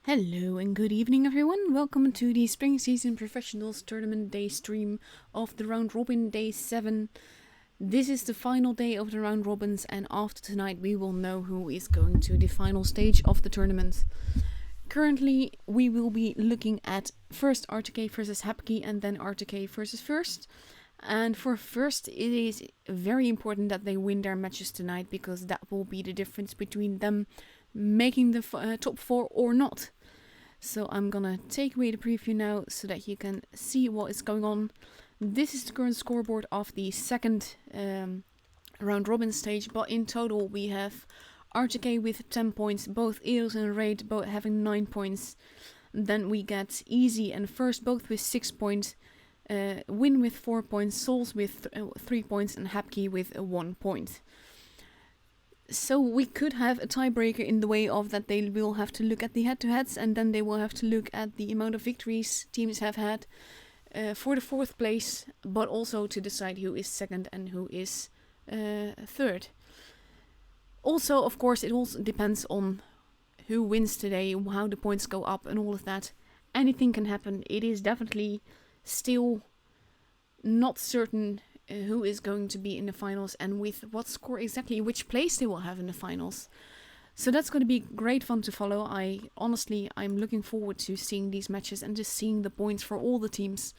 Hello and good evening everyone, welcome to the Spring Season Professionals Tournament Day stream of the Round Robin Day 7. This is the final day of the Round Robins, and after tonight we will know who is going to the final stage of the tournament. Currently we will be looking at first R2K versus H4pky and then R2K versus First. And for First, it is very important that they win their matches tonight, because that will be the difference between them making the top 4 or not. So I'm gonna take away the preview now so that you can see what is going on. This is the current scoreboard of the second round robin stage, but in total we have R2K with 10 points, both Eos and Raid both having 9 points. Then we get Easy and First both with 6 points, Win with 4 points, Souls with 3 points, and H4pky with 1 point. So we could have a tiebreaker in the way of that they will have to look at the head-to-heads, and then they will have to look at the amount of victories teams have had for the 4th place, but also to decide who is second and who is third. Also, of course, it also depends on who wins today, how the points go up and all of that. Anything can happen. It is definitely still not certain who is going to be in the finals and with what score exactly, which place they will have in the finals. So that's going to be great fun to follow. I'm looking forward to seeing these matches and just seeing the points for all the teams,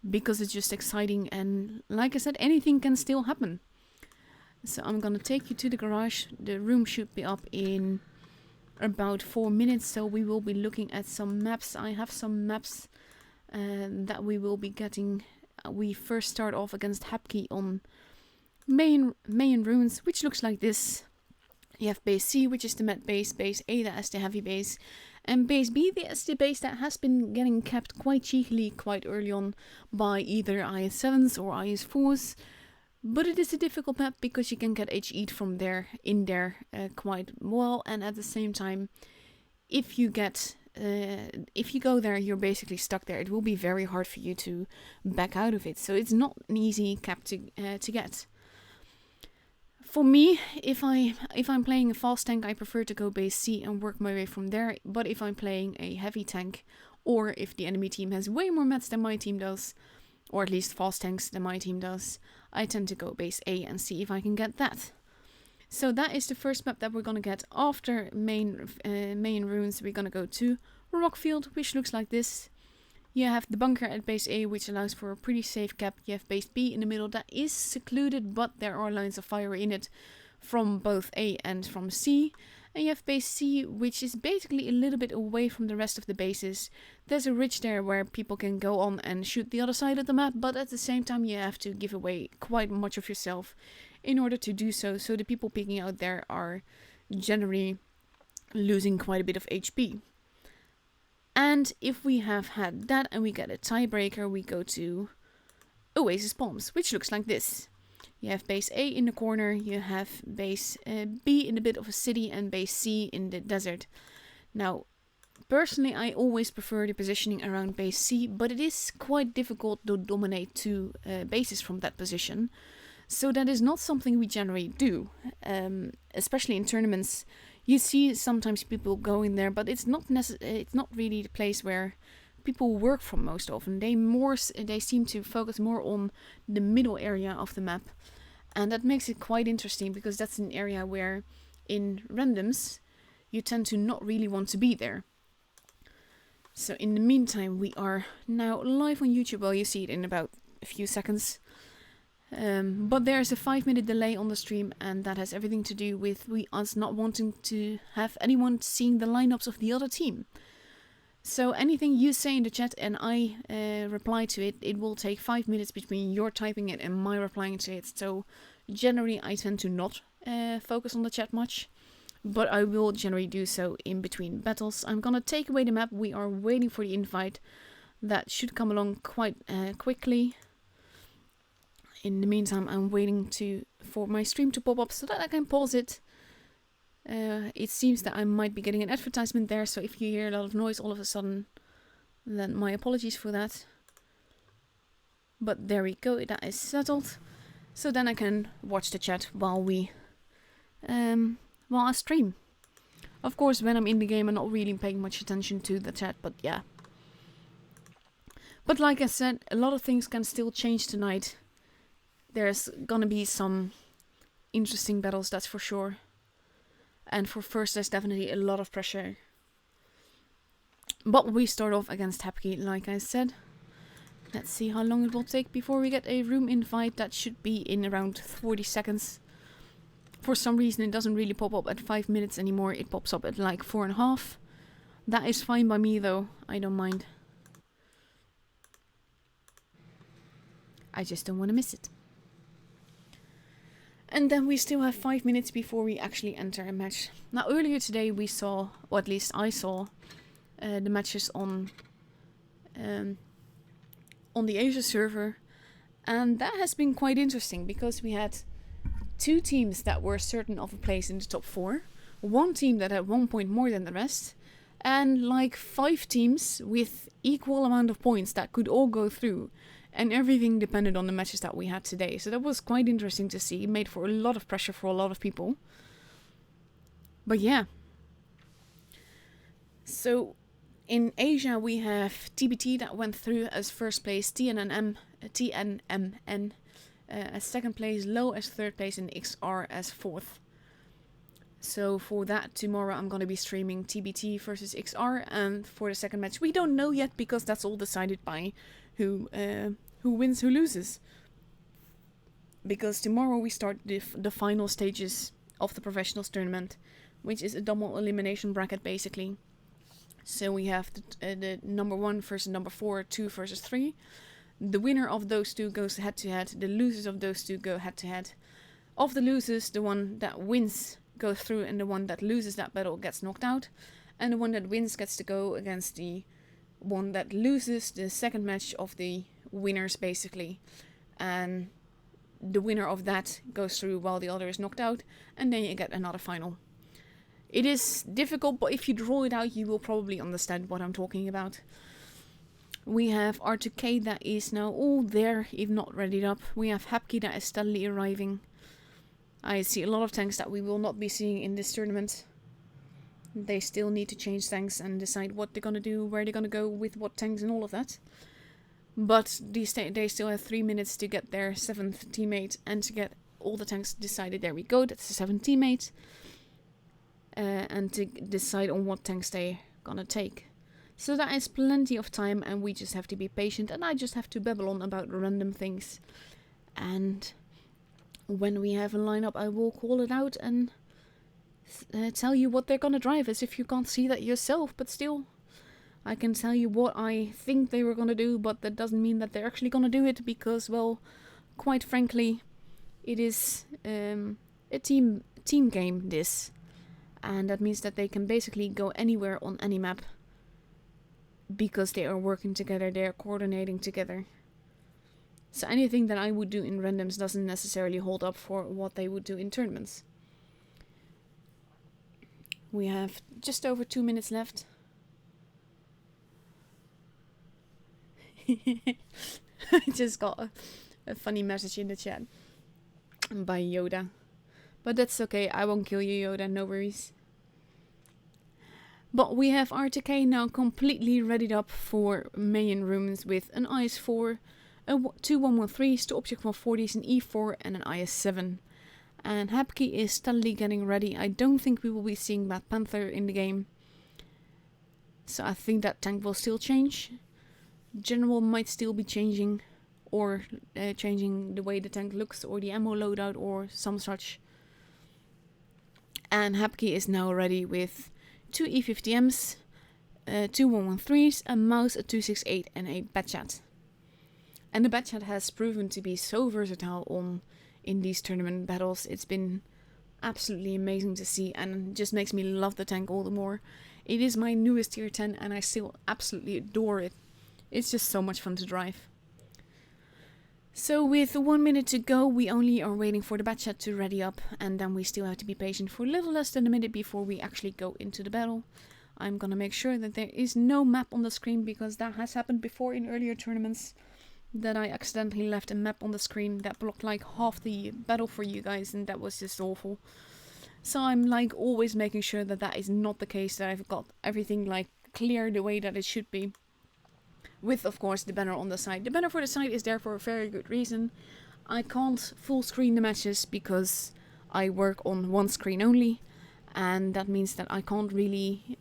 because it's just exciting, and like I said, anything can still happen. So I'm going to take you to the garage. The room should be up in about 4 minutes, so we will be looking at some maps. I have some maps that we will be getting. We first start off against H4pky on main runes, which looks like this. You have base C, which is the med base, base A that has the heavy base, and base B that's the base that has been getting kept quite cheekily quite early on by either IS7s or IS4s. But it is a difficult map because you can get HE'd from there in there quite well, and at the same time, if you go there, you're basically stuck there. It will be very hard for you to back out of it. So it's not an easy cap to get. For me, if I'm playing a fast tank, I prefer to go base C and work my way from there. But if I'm playing a heavy tank, or if the enemy team has way more mats than my team does, or at least fast tanks than my team does, I tend to go base A and see if I can get that. So that is the first map that we're going to get after main runes. We're going to go to Rockfield, which looks like this. You have the bunker at base A, which allows for a pretty safe cap. You have base B in the middle that is secluded, but there are lines of fire in it from both A and from C. And you have base C, which is basically a little bit away from the rest of the bases. There's a ridge there where people can go on and shoot the other side of the map, but at the same time you have to give away quite much of yourself in order to do so. So the people peeking out there are generally losing quite a bit of HP. And if we have had that and we get a tiebreaker, we go to Oasis Palms, which looks like this. You have base A in the corner, you have base B in a bit of a city, and base C in the desert. Now, personally, I always prefer the positioning around base C, but it is quite difficult to dominate 2 bases from that position. So that is not something we generally do, especially in tournaments. You see sometimes people go in there, but it's not really the place where people work from most often. They seem to focus more on the middle area of the map, and that makes it quite interesting, because that's an area where in randoms you tend to not really want to be there. So in the meantime, we are now live on YouTube. Well, you see it in about a few seconds. But there's a 5-minute delay on the stream, and that has everything to do with us not wanting to have anyone seeing the lineups of the other team. So anything you say in the chat and I reply to it, it will take 5 minutes between your typing it and my replying to it. So generally I tend to not focus on the chat much, but I will generally do so in between battles. I'm gonna take away the map. We are waiting for the invite. That should come along quite quickly. In the meantime, I'm waiting for my stream to pop up so that I can pause it. It seems that I might be getting an advertisement there, so if you hear a lot of noise all of a sudden, then my apologies for that. But there we go, that is settled. So then I can watch the chat while I stream. Of course, when I'm in the game, I'm not really paying much attention to the chat, but yeah. But like I said, a lot of things can still change tonight. There's gonna be some interesting battles, that's for sure. And for first, there's definitely a lot of pressure. But we start off against H4pky, like I said. Let's see how long it will take before we get a room invite. That should be in around 40 seconds. For some reason, it doesn't really pop up at 5 minutes anymore. It pops up at like 4.5. That is fine by me though. I don't mind. I just don't want to miss it. And then we still have 5 minutes before we actually enter a match. Now earlier today we saw, or at least I saw, the matches on the Asia server. And that has been quite interesting because we had 2 teams that were certain of a place in the top 4. 1 team that had 1 point more than the rest. And like 5 teams with equal amount of points that could all go through. And everything depended on the matches that we had today. So that was quite interesting to see. It made for a lot of pressure for a lot of people. But yeah. So in Asia we have TBT that went through as first place, TNMN as second place, Low as third place, and XR as fourth. So for that, tomorrow I'm going to be streaming TBT versus XR, and for the second match we don't know yet because that's all decided by who wins, who loses. Because tomorrow we start the final stages of the professionals tournament, which is a double elimination bracket basically. So we have the number 1 versus number 4, 2 versus 3. The winner of those 2 goes head to head. The losers of those 2 go head to head. Of the losers, the one that wins goes through, and the one that loses that battle gets knocked out. And the one that wins gets to go against the one that loses the second match of the winners basically. And the winner of that goes through while the other is knocked out, and then you get another final. It is difficult, but if you draw it out, you will probably understand what I'm talking about. We have R2K that is now all there, if not readied up. We have H4pky that is steadily arriving. I see a lot of tanks that we will not be seeing in this tournament. They still need to change tanks and decide what they're gonna do, where they're gonna go with what tanks and all of that. But they still have 3 minutes to get their 7th teammate and to get all the tanks decided. There we go, that's the 7th teammate. And to decide on what tanks they're gonna take. So that is plenty of time, and we just have to be patient, and I just have to babble on about random things. And when we have a lineup, I will call it out and tell you what they're gonna drive, as if you can't see that yourself, but still. I can tell you what I think they were gonna do, but that doesn't mean that they're actually gonna do it, because, well, quite frankly, it is a team game, this. And that means that they can basically go anywhere on any map, because they are working together, they are coordinating together. So anything that I would do in randoms doesn't necessarily hold up for what they would do in tournaments. We have just over 2 minutes left. I just got a funny message in the chat by Yoda. But that's okay, I won't kill you, Yoda, no worries. But we have R2K now completely readied up for main rooms with an IS-4, 2 113s, 2 Object 140s, an E4 and an IS-7. And H4pky is steadily getting ready. I don't think we will be seeing Mad Panther in the game. So I think that tank will still change. General might still be changing, or changing the way the tank looks, or the ammo loadout, or some such. And H4pky is now ready with 2 E50Ms, 2 113s, a mouse, a 268 and a Batchat. And the Batchat has proven to be so versatile in these tournament battles. It's been absolutely amazing to see, and just makes me love the tank all the more. It is my newest tier 10 and I still absolutely adore it. It's just so much fun to drive. So with 1 minute to go, we only are waiting for the Batchat to ready up, and then we still have to be patient for a little less than a minute before we actually go into the battle. I'm gonna make sure that there is no map on the screen, because that has happened before in earlier tournaments, that I accidentally left a map on the screen that blocked like half the battle for you guys, and that was just awful. So I'm like always making sure that that is not the case, that I've got everything like clear the way that it should be. With, of course, the banner on the side. The banner for the side is there for a very good reason. I can't full screen the matches because I work on one screen only. And that means that I can't really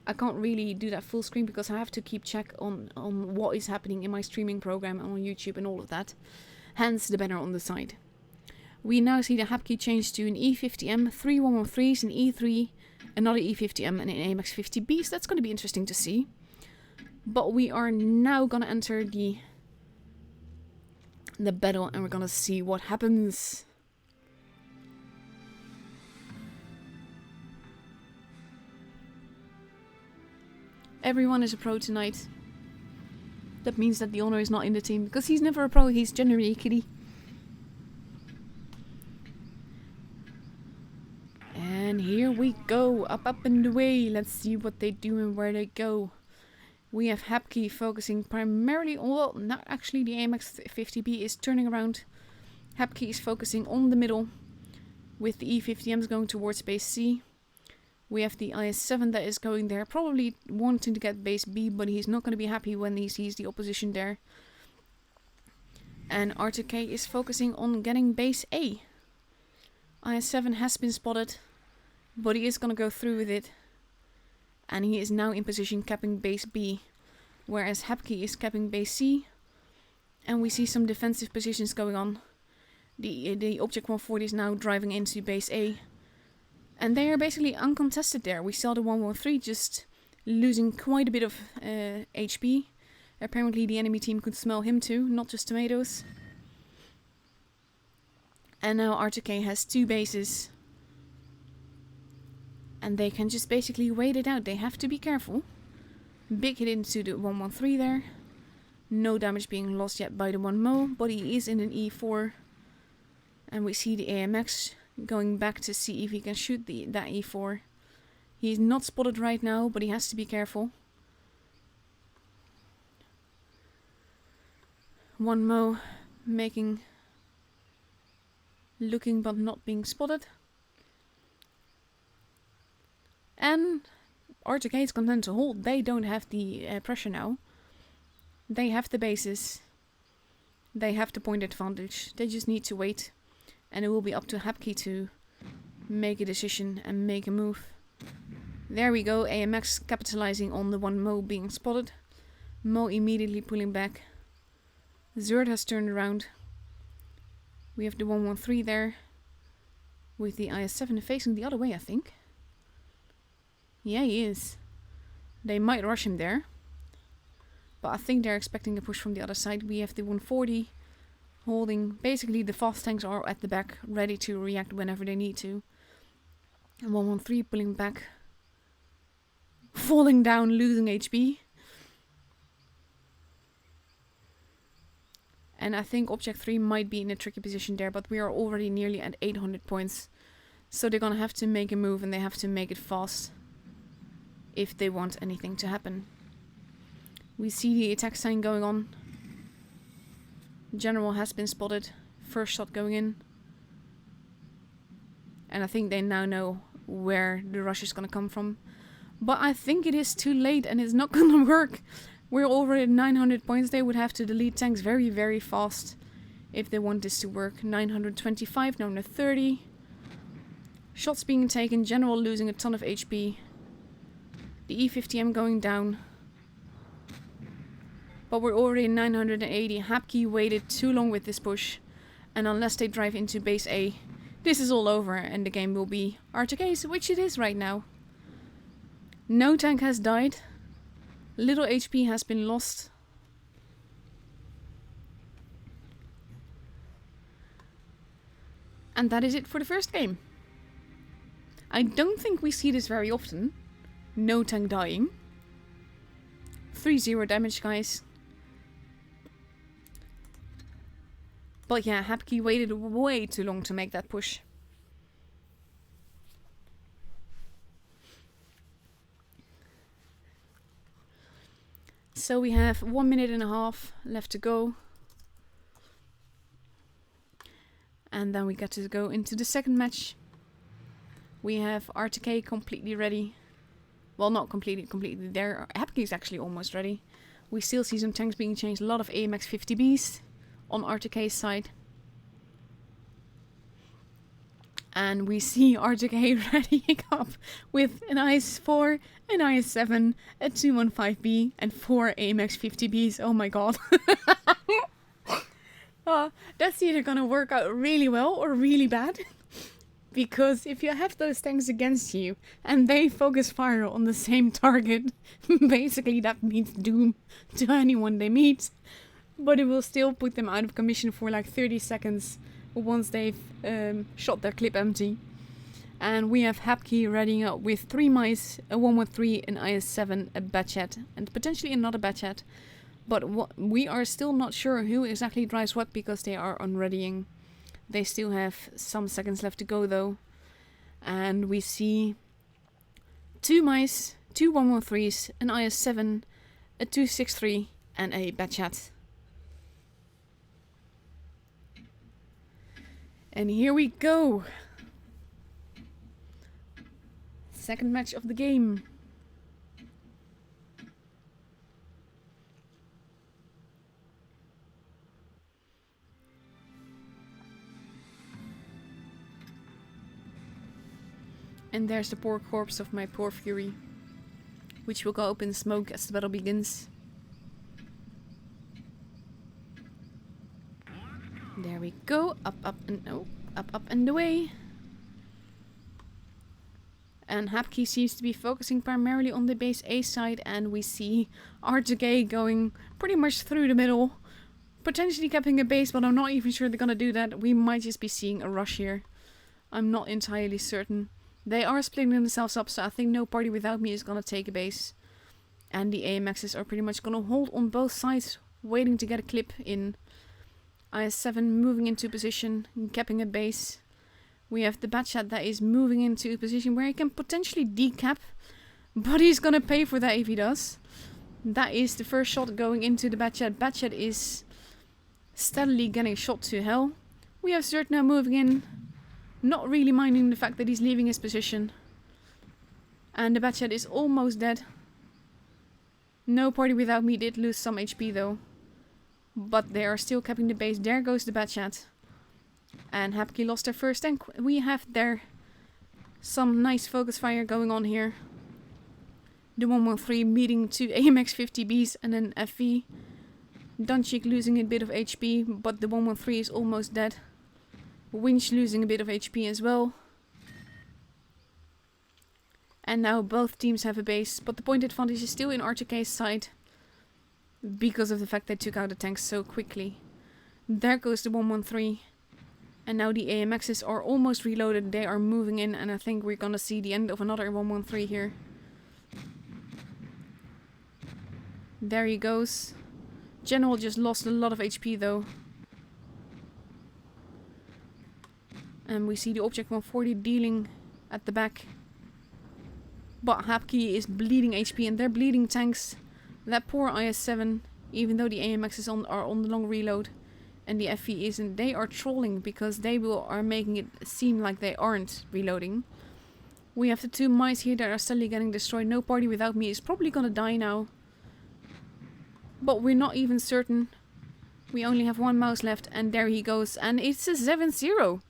do that full screen because I have to keep check on what is happening in my streaming program on YouTube and all of that. Hence the banner on the side. We now see the H4pky change to an E50M, 3 113s, an E3, another E50M, and an AMX 50B. So that's going to be interesting to see. But we are now going to enter the battle and we're going to see what happens. Everyone is a pro tonight. That means that the owner is not in the team because he's never a pro, he's generally a kiddie. And here we go, up and away. Let's see what they do and where they go. We have H4pky focusing primarily on, well, not actually, the AMX 50B is turning around. H4pky is focusing on the middle with the E50Ms going towards base C. We have the IS-7 that is going there, probably wanting to get base B, but he's not going to be happy when he sees the opposition there. And R2K is focusing on getting base A. IS-7 has been spotted, but he is going to go through with it. And he is now in position capping base B, whereas H4pky is capping base C. And we see some defensive positions going on. The Object 140 is now driving into base A. And they are basically uncontested there. We saw the 113 just losing quite a bit of HP. Apparently the enemy team could smell him too, not just tomatoes. And now R2K has 2 bases. And they can just basically wait it out. They have to be careful. Big hit into the 113 there. No damage being lost yet by the 1mo, but he is in an E4. And we see the AMX going back to see if he can shoot that E4. He's not spotted right now, but he has to be careful. 1mo looking but not being spotted. And R2K is content to hold. They don't have the pressure now. They have the bases. They have the point advantage. They just need to wait. And it will be up to H4pky to make a decision and make a move. There we go. AMX capitalizing on the 1mo being spotted. Mo immediately pulling back. Zerd has turned around. We have the 113 there. With the IS-7 facing the other way, I think. Yeah, he is. They might rush him there. But I think they're expecting a push from the other side. We have the 140 holding. Basically, the fast tanks are at the back, ready to react whenever they need to. And 113 pulling back. Falling down, losing HP. And I think Object 3 might be in a tricky position there, but we are already nearly at 800 points. So they're gonna have to make a move and they have to make it fast if they want anything to happen. We see the attack sign going on. General has been spotted. First shot going in. And I think they now know where the rush is gonna come from. But I think it is too late and it's not gonna work. We're already at 900 points. They would have to delete tanks very, very fast if they want this to work. 925, 930. Shots being taken. General losing a ton of HP. The E50M going down. But we're already at 980. H4pky waited too long with this push. And unless they drive into base A, this is all over and the game will be R2K's, which it is right now. No tank has died. Little HP has been lost. And that is it for the first game. I don't think we see this very often. No tank dying. 3-0 damage, guys. But yeah, H4pky waited way too long to make that push. So we have 1 minute and a half left to go. And then we get to go into the second match. We have R2K completely ready. Well, not completely. There, h4pky is actually almost ready. We still see some tanks being changed. A lot of AMX 50Bs on R2K's side. And we see R2K readying up with an IS-4, an IS-7, a 215B, and 4 AMX 50Bs. Oh my god. That's either gonna work out really well or really bad. Because if you have those tanks against you and they focus fire on the same target, basically that means doom to anyone they meet. But it will still put them out of commission for like 30 seconds once they've shot their clip empty. And we have h4pky readying up with 3 mice, a 113, an IS-7, a Batchat, and potentially another Batchat. But we are still not sure who exactly drives what because they are unreadying. They still have some seconds left to go though. And we see 2 mice, 2 113s, an IS-7, a 263, and a Batchat. And here we go. Second match of the game. And there's the poor corpse of my poor Fury, which will go up in smoke as the battle begins. There we go. Up and away. And h4pky seems to be focusing primarily on the base A side, and we see R2K going pretty much through the middle, potentially capping a base, but I'm not even sure they're gonna do that. We might just be seeing a rush here. I'm not entirely certain. They are splitting themselves up, so I think no party without me is gonna take a base. And the AMXs are pretty much gonna hold on both sides, waiting to get a clip in. IS-7 moving into position, capping a base. We have the Batchat that is moving into a position where he can potentially decap, but he's gonna pay for that if he does. That is the first shot going into the Batchat. Batchat is steadily getting shot to hell. We have Zert now moving in, not really minding the fact that he's leaving his position. And the Batchat is almost dead. No party without me did lose some HP though. But they are still capping the base. There goes the Batchat. And h4pky lost their first tank. We have there some nice focus fire going on here. The 113 meeting 2 AMX 50Bs and an FV. Dunchik losing a bit of HP, but the 113 is almost dead. Winch losing a bit of HP as well. And now both teams have a base, but the point advantage is still in R2K's side. Because of the fact they took out the tanks so quickly. There goes the 113. And now the AMXs are almost reloaded. They are moving in, and I think we're gonna see the end of another 113 here. There he goes. General just lost a lot of HP though. And we see the Object 140 dealing at the back. But h4pky is bleeding HP, and they're bleeding tanks. That poor IS-7, even though the AMXs are on the long reload and the FV isn't, they are trolling because they are making it seem like they aren't reloading. We have the 2 mice here that are steadily getting destroyed. No party without me is probably gonna die now. But we're not even certain. We only have 1 mouse left, and there he goes. And it's a 7-0.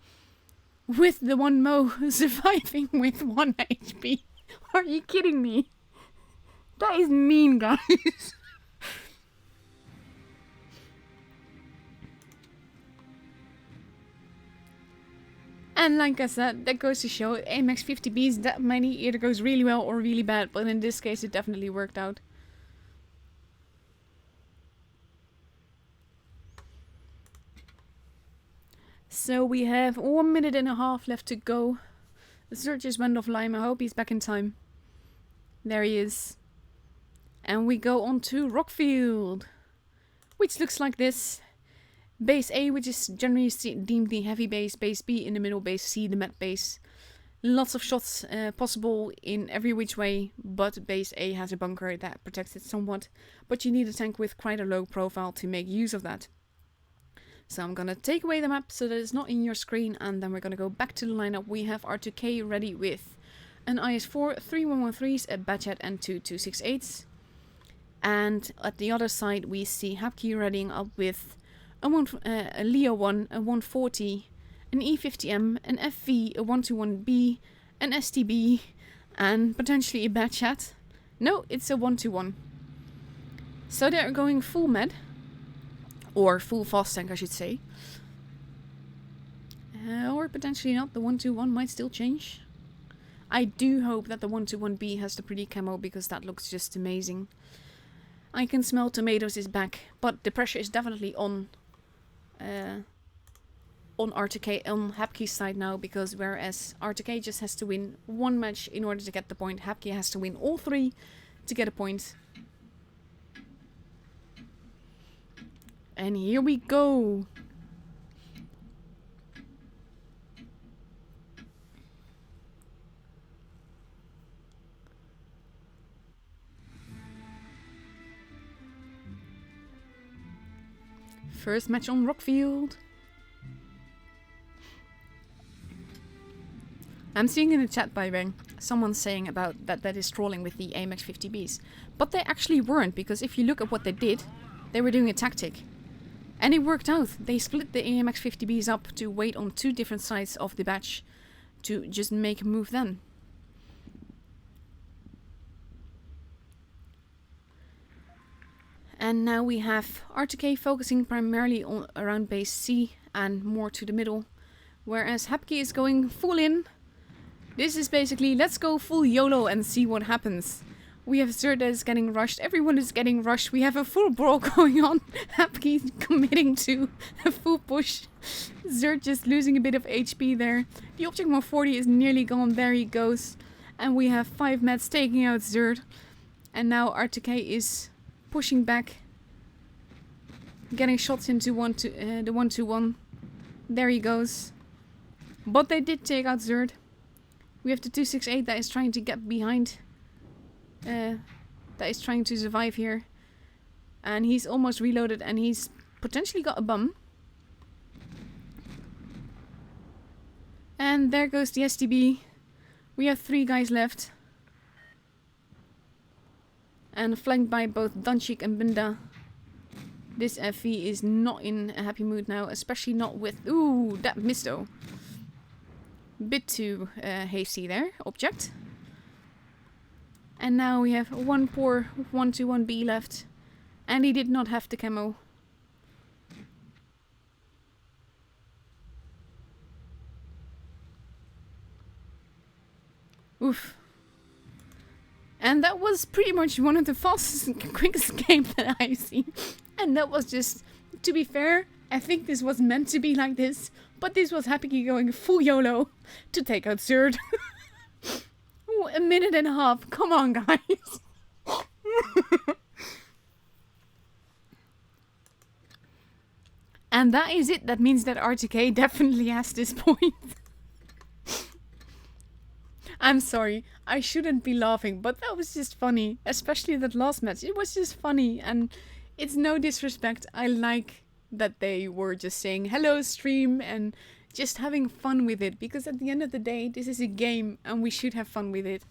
With the 1 Mo surviving with 1 HP. Are you kidding me? That is mean, guys. And like I said, that goes to show AMX 50Bs that many either goes really well or really bad, but in this case it definitely worked out. So we have 1 minute and a half left to go. The Zert just went offline. I hope he's back in time. There he is. And we go on to Rockfield, which looks like this. Base A, which is generally deemed the heavy base. Base B in the middle. Base C, the med base. Lots of shots possible in every which way, but Base A has a bunker that protects it somewhat. But you need a tank with quite a low profile to make use of that. So I'm gonna take away the map so that it's not in your screen, and then we're gonna go back to the lineup. We have R2K ready with an IS-4, 3 113s, a Batchat, and 2 268s. And at the other side we see h4pky readying up with a Leo 1, a 140, an E50M, an FV, a 121B, an STB, and potentially a Batchat. No, it's a 121. So they're going full med. Or full fast tank, I should say. Or potentially not. The 121 might still change. I do hope that the 121B has the pretty camo, because that looks just amazing. I can smell tomatoes is back, but the pressure is definitely on R2K, on h4pky's side now, because whereas R2K just has to win one match in order to get the point, h4pky has to win all three to get a point. And here we go. First match on Rockfield. I'm seeing in the chat, by the way, someone saying about that is trolling with the AMX 50Bs. But they actually weren't, because if you look at what they did, they were doing a tactic. And it worked out. They split the AMX 50Bs up to wait on two different sides of the batch to just make a move then. And now we have R2K focusing primarily on around base C and more to the middle, whereas h4pky is going full in. This is basically, let's go full YOLO and see what happens. We have Zerd that is getting rushed. Everyone is getting rushed. We have a full brawl going on. h4pky committing to a full push. Zerd just losing a bit of HP there. The Object 140 is nearly gone. There he goes. And we have 5 meds taking out Zerd. And now R2K is pushing back. Getting shots into the 121. There he goes. But they did take out Zerd. We have the 268 that is trying to get behind. That is trying to survive here. And he's almost reloaded, and he's potentially got a bum. And there goes the STB. We have 3 guys left. And flanked by both Danchik and Binda. This FV is not in a happy mood now, especially not with... Ooh, that missed though. Bit too hasty there, Object. And now we have one poor 121B left. And he did not have the camo. Oof. And that was pretty much one of the fastest and quickest games that I've seen. And that was just, to be fair, I think this was meant to be like this. But this was h4pky going full YOLO to take out Zerd. A minute and a half. Come on, guys. And that is it. That means that R2K definitely has this point. I'm sorry. I shouldn't be laughing, but that was just funny. Especially that last match. It was just funny. And it's no disrespect. I like that they were just saying hello stream and just having fun with it, because at the end of the day this is a game and we should have fun with it.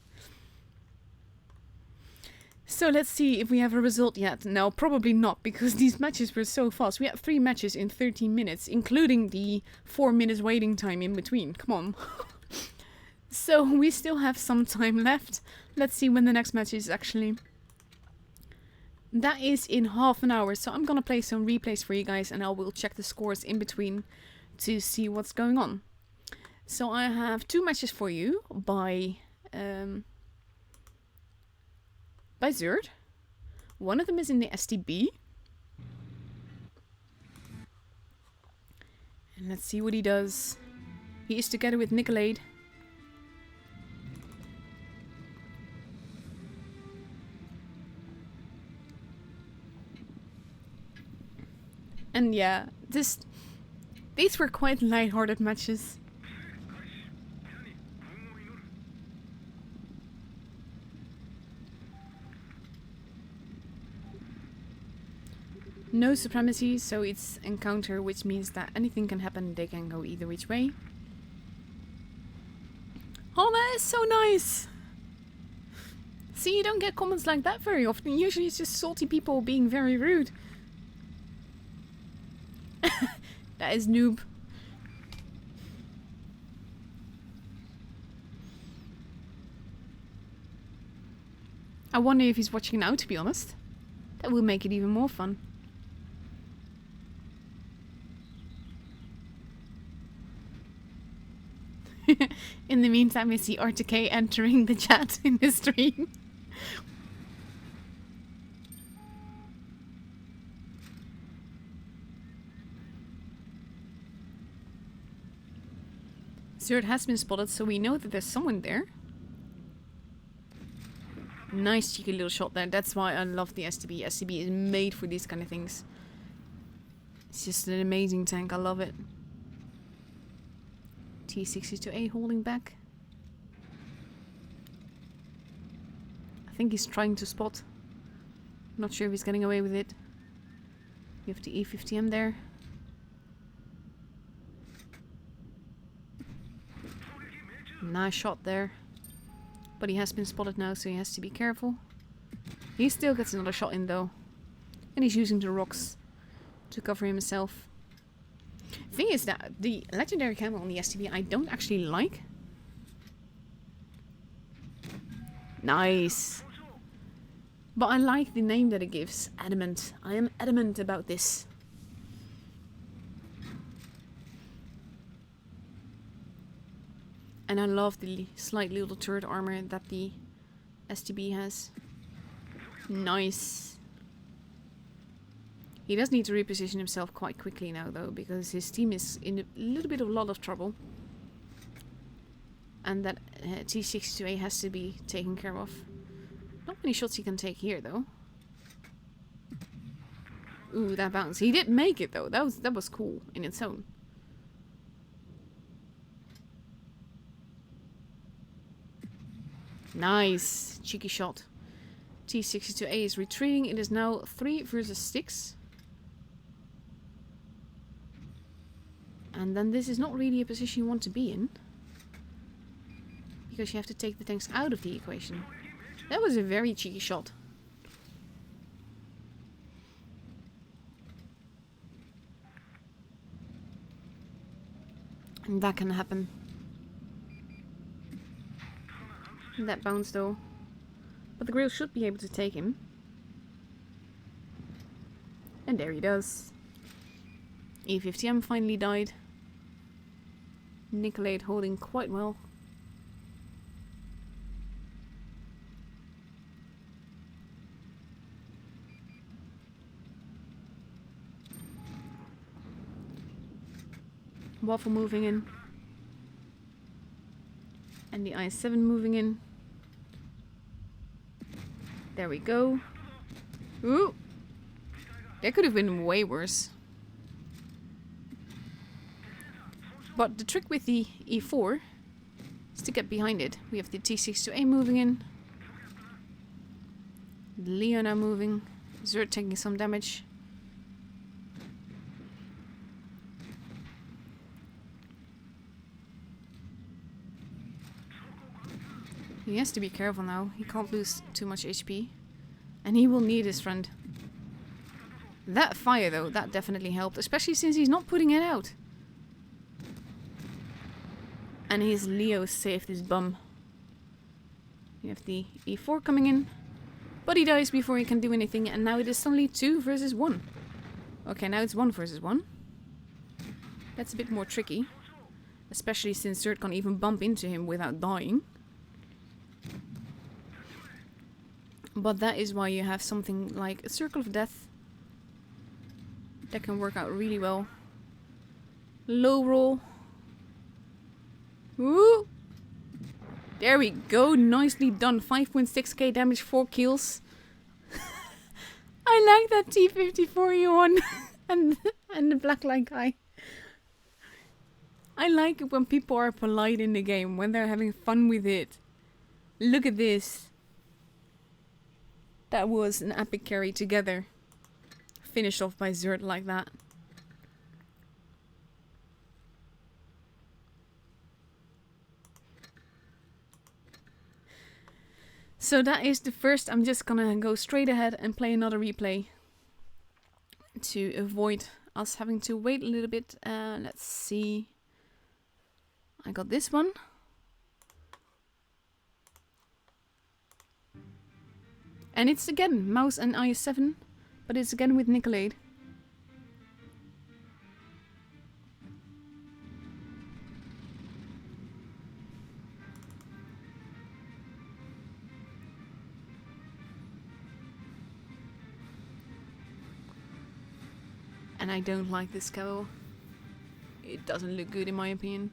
So let's see if we have a result yet. No, probably not, because these matches were so fast. We had 3 matches in 13 minutes, including the 4 minutes waiting time in between. Come on. So we still have some time left. Let's see when the next match is actually. That is in half an hour, so I'm gonna play some replays for you guys and I will check the scores in between to see what's going on. So I have 2 matches for you by Zerd. One of them is in the STB. And let's see what he does. He is together with Nicolade. And yeah, these were quite light-hearted matches. No supremacy, so it's encounter, which means that anything can happen. They can go either which way. Oh, that is so nice! See, you don't get comments like that very often. Usually it's just salty people being very rude. That is noob. I wonder if he's watching now, to be honest. That would make it even more fun. In the meantime, we see R2K entering the chat in the stream. Zerd has been spotted, so we know that there's someone there. Nice cheeky little shot there. That's why I love the STB. STB is made for these kind of things. It's just an amazing tank. I love it. T62A holding back. I think he's trying to spot. Not sure if he's getting away with it. You have the E50M there. Nice shot there. But he has been spotted now, so he has to be careful. He still gets another shot in though. And he's using the rocks to cover himself. The thing is that the legendary camo on the STB I don't actually like. Nice. But I like the name that it gives. Adamant. I am adamant about this. And I love the slight little turret armor that the STB has. Nice. He does need to reposition himself quite quickly now though, because his team is in a little bit of a lot of trouble. And that T62A has to be taken care of. Not many shots he can take here though. Ooh, that bounce. He did make it though. That was cool in its own. Nice. Cheeky shot. T62A is retreating. It is now 3 versus 6. And then this is not really a position you want to be in. Because you have to take the tanks out of the equation. That was a very cheeky shot. And that can happen. That bounce though. But the grill should be able to take him. And there he does. E50M finally died. Nicolade holding quite well. Waffle moving in. And the I7 moving in. There we go. Ooh! That could have been way worse. But the trick with the E4 is to get behind it. We have the T62A moving in. Leo now moving. Zerd taking some damage. He has to be careful now. He can't lose too much HP. And he will need his friend. That fire though, that definitely helped. Especially since he's not putting it out. And his Leo saved his bum. You have the E4 coming in. But he dies before he can do anything. And now it is suddenly 2 versus 1. Okay, now it's 1 versus 1. That's a bit more tricky. Especially since Zerd can't even bump into him without dying. But that is why you have something like a Circle of Death. That can work out really well. Low roll. Woo! There we go. Nicely done. 5.6k damage, 4 kills. I like that T54 you won. and the black light guy. I like it when people are polite in the game. When they're having fun with it. Look at this. That was an epic carry together. finished off by Zerd like that. So that is the first. I'm just gonna go straight ahead and play another replay to avoid us having to wait a little bit. Let's see. I got this one. And it's again Mouse and IS7, but it's again with Nicolade. And I don't like this cowl. It doesn't look good in my opinion.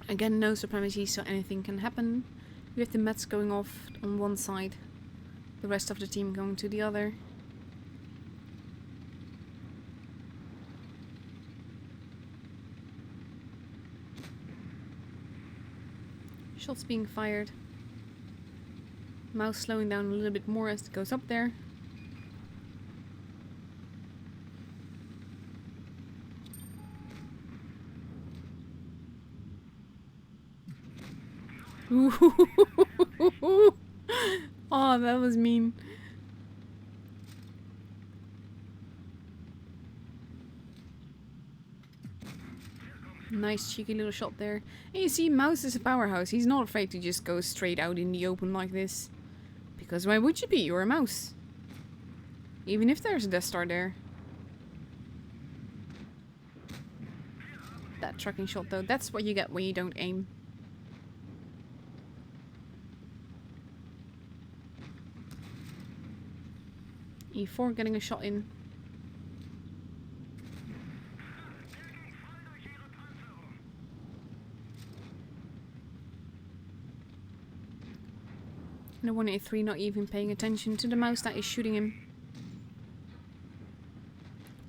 Again, no supremacy, so anything can happen. We have the Mets going off on one side, the rest of the team going to the other. Shots being fired. Mouse slowing down a little bit more as it goes up there. Oh, that was mean. Nice cheeky little shot there. And you see, Mouse is a powerhouse. He's not afraid to just go straight out in the open like this. Because why would you be? You're a mouse. Even if there's a Death Star there. That tracking shot though, that's what you get when you don't aim. E4 getting a shot in. And the 183 not even paying attention to the mouse that is shooting him.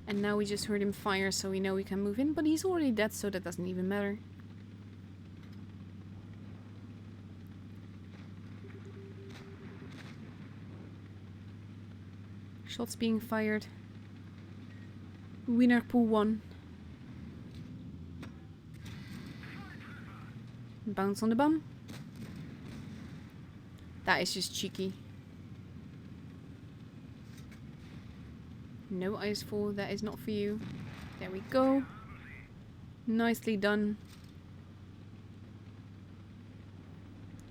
And now we just heard him fire, so we know we can move in, but he's already dead, so that doesn't even matter. Shots being fired. Winner pool 1. Bounce on the bum. That is just cheeky. No IS4, that is not for you. There we go. Nicely done.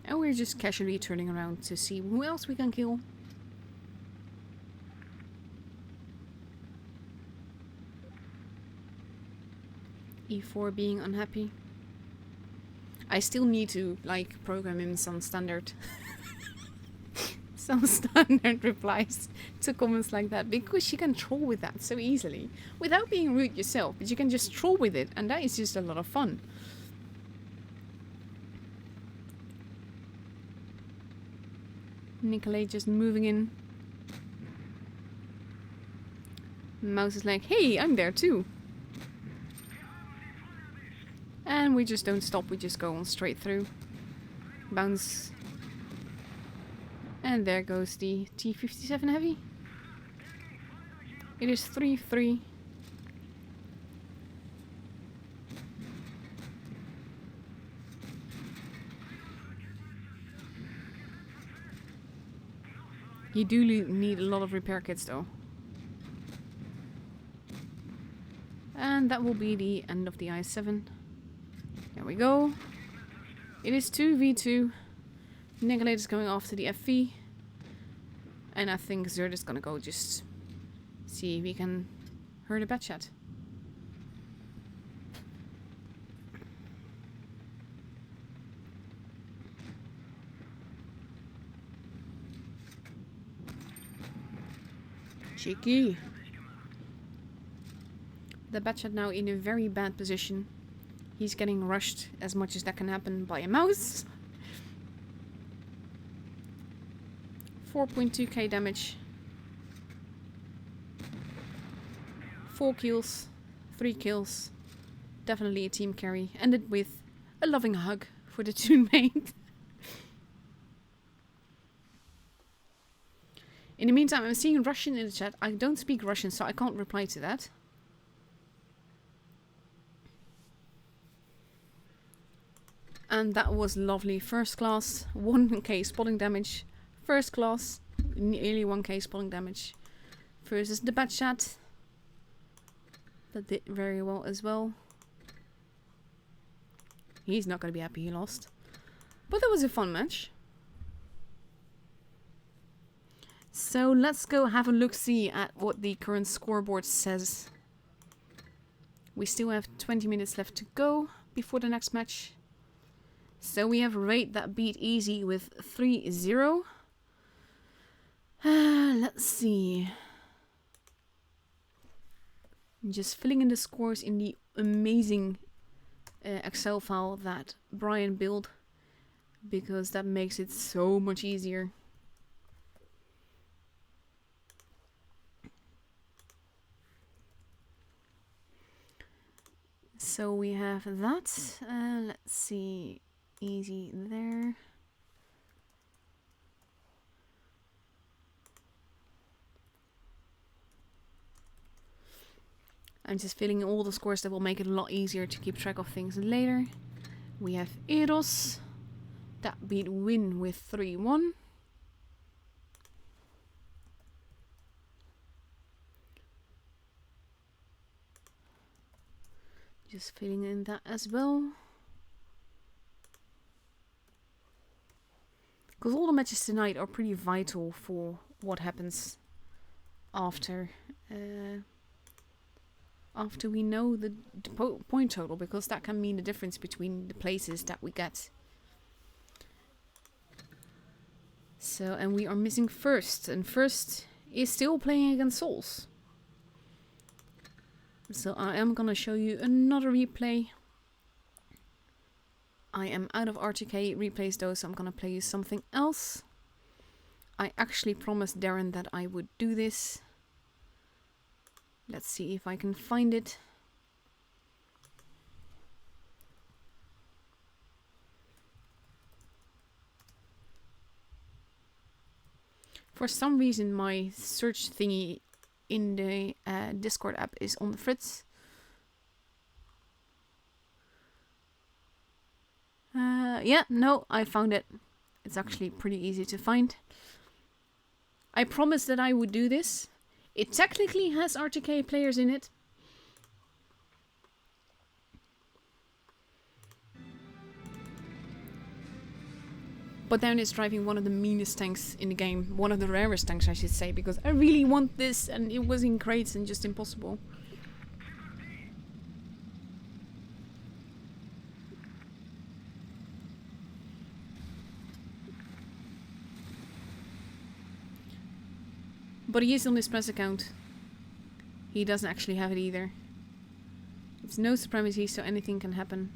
And we're just casually turning around to see who else we can kill. E4 being unhappy. I still need to like program in some standard some standard replies to comments like that, because you can troll with that so easily without being rude yourself, but you can just troll with it, and that is just a lot of fun. Nicolay just moving in. Mouse is like, hey, I'm there too. And we just don't stop, we just go on straight through. Bounce. And there goes the T57 Heavy. It is 3-3. You do need a lot of repair kits though. And that will be the end of the I-7. There we go. It is 2v2. Nicolay is going after the FV. And I think Zerd is gonna go just see if we can hurt a bat chat. Cheeky. The bat chat now in a very bad position. He's getting rushed as much as that can happen by a mouse. 4.2k damage. 4 kills. 3 kills. Definitely a team carry. Ended with a loving hug for the teammate. In the meantime, I'm seeing Russian in the chat. I don't speak Russian, so I can't reply to that. And that was lovely. First class, 1k spotting damage. First class, nearly 1k spotting damage. Versus the bad chat. That did very well as well. He's not going to be happy he lost. But that was a fun match. So let's go have a look-see at what the current scoreboard says. We still have 20 minutes left to go before the next match. So we have Raid that beat Easy with 3-0. Let's see. I'm just filling in the scores in the amazing Excel file that Brian built, because that makes it so much easier. So we have that. Let's see. Easy there. I'm just filling in all the scores that will make it a lot easier to keep track of things later. We have Eros that beat Win with 3-1. Just filling in that as well. Because all the matches tonight are pretty vital for what happens after after we know the point total, because that can mean the difference between the places that we get. So, and we are missing First, and First is still playing against Souls. So I am gonna show you another replay. I am out of R2K replays though, so I'm gonna play you something else. I actually promised Darren that I would do this. Let's see if I can find it. For some reason my search thingy in the Discord app is on the fritz. Yeah, no, I found it. It's actually pretty easy to find. I promised that I would do this. It technically has R2K players in it. But Darren is driving one of the meanest tanks in the game. One of the rarest tanks, I should say, because I really want this and it was in crates and just impossible. But he is on his press account. He doesn't actually have it either. It's no supremacy, so anything can happen.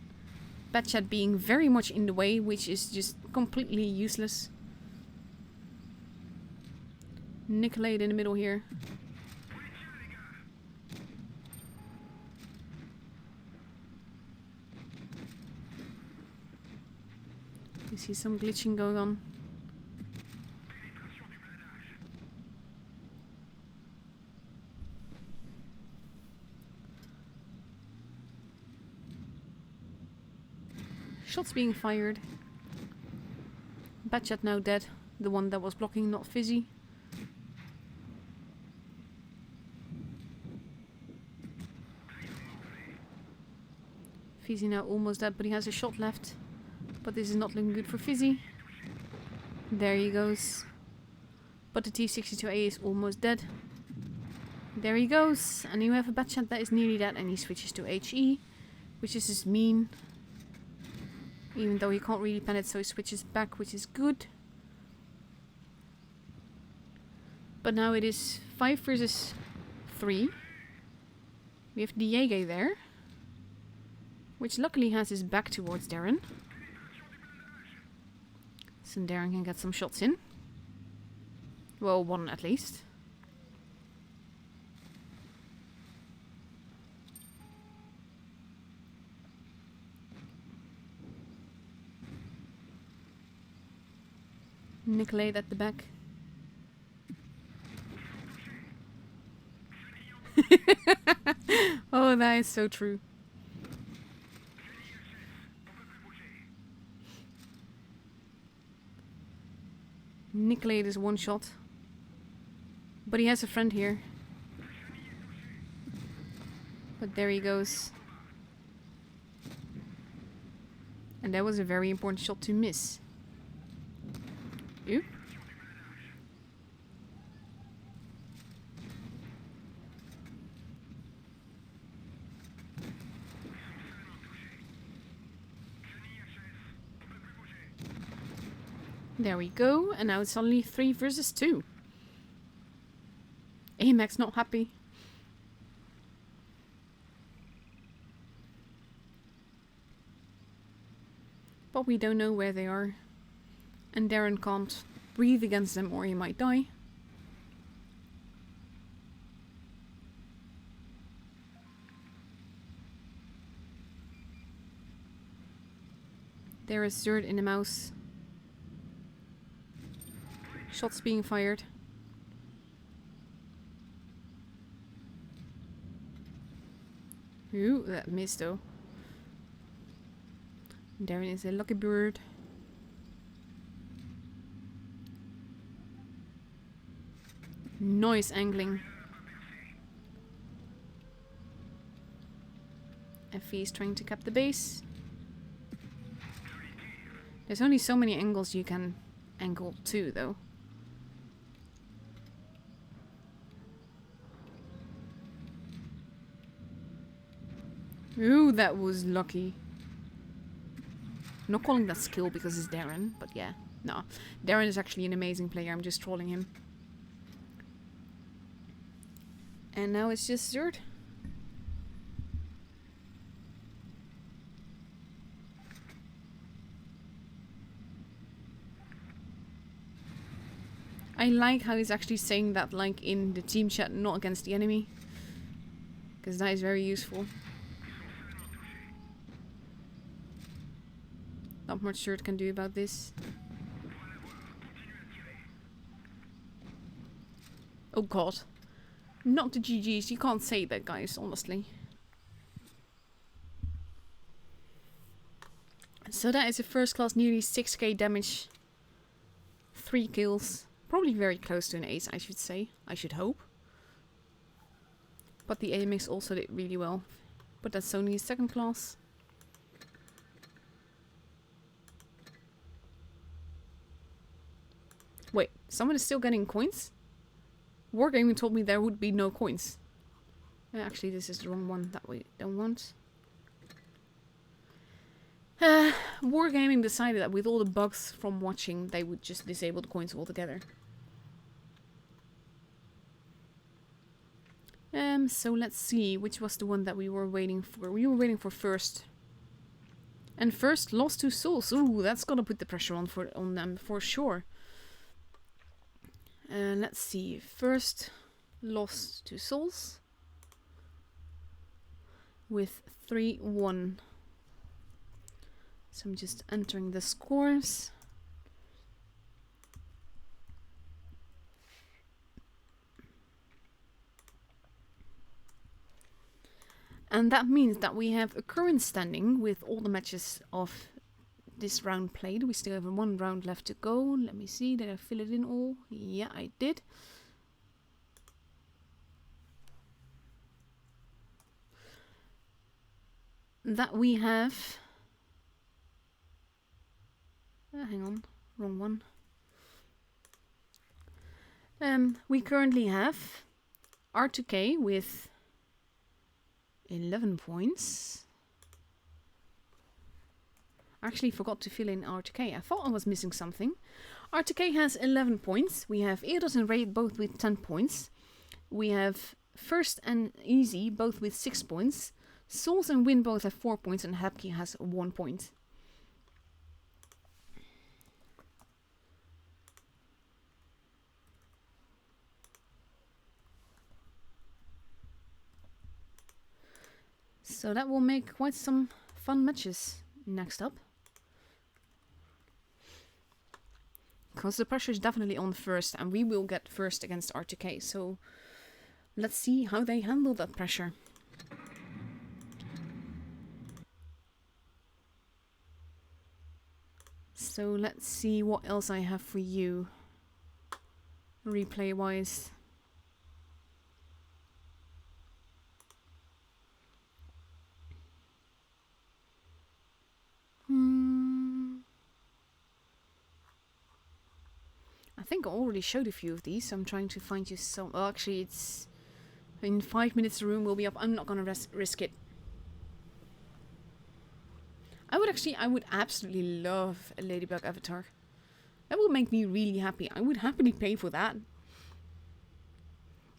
Bad chat being very much in the way, which is just completely useless. Nicolade in the middle here. You see some glitching going on. Shots being fired. Bad chat now dead. The one that was blocking, not Fizzy. Fizzy now almost dead, but he has a shot left. But this is not looking good for Fizzy. There he goes. But the T62A is almost dead. There he goes. And you have a bad chat that is nearly dead, and he switches to HE, which is just mean. Even though he can't really pen it, so he switches back, which is good. But now it is 5 versus 3. We have Diego there, which luckily has his back towards Darren. So Darren can get some shots in. Well, one at least. Nicolate at the back. Oh, that is so true. Nicolate is one shot. But he has a friend here. But there he goes. And that was a very important shot to miss. Oop. There we go, and now it's only 3 versus 2. Amax not happy. But we don't know where they are. And Darren can't breathe against them or he might die. There is Zerd in the mouse. Shots being fired. Ooh, that missed though. Darren is a lucky bird. Nice angling. FE is trying to cap the base. There's only so many angles you can angle to though. Ooh, that was lucky. I'm not calling that skill because it's Darren, but yeah. No, Darren is actually an amazing player. I'm just trolling him. And now it's just Zerd. I like how he's actually saying that like in the team chat, not against the enemy. Because that is very useful. Not much Zerd can do about this. Oh god. Not the GGs, you can't say that, guys, honestly. So that is a first class, nearly 6k damage. 3 kills. Probably very close to an ace, I should say. I should hope. But the AMX also did really well. But that's only a second class. Wait, someone is still getting coins? Wargaming told me there would be no coins. Actually, this is the wrong one that we don't want. Wargaming decided that with all the bugs from watching, they would just disable the coins altogether. So let's see, which was the one that we were waiting for. We were waiting for first. And first lost 2 souls. Ooh, that's gonna put the pressure on them for sure. Let's see. First lost 2 souls. With 3-1. So I'm just entering the scores. And that means that we have a current standing with all the matches of this round played. We still have 1 round left to go. Let me see, did I fill it in all? Yeah, I did. That we have... hang on, wrong one. We currently have R2K with 11 points. I actually forgot to fill in R2K. I thought I was missing something. R2K has 11 points. We have Eidos and Raid both with 10 points. We have First and Easy both with 6 points. Souls and Win both have 4 points and H4pky has 1 point. So that will make quite some fun matches next up. Because the pressure is definitely on first, and we will get first against R2K. So let's see how they handle that pressure. So let's see what else I have for you, replay-wise. I think I already showed a few of these. I'm trying to find you some. Well, actually, it's in 5 minutes. The room will be up. I'm not gonna risk it. I would absolutely love a Ladybug avatar. That would make me really happy. I would happily pay for that.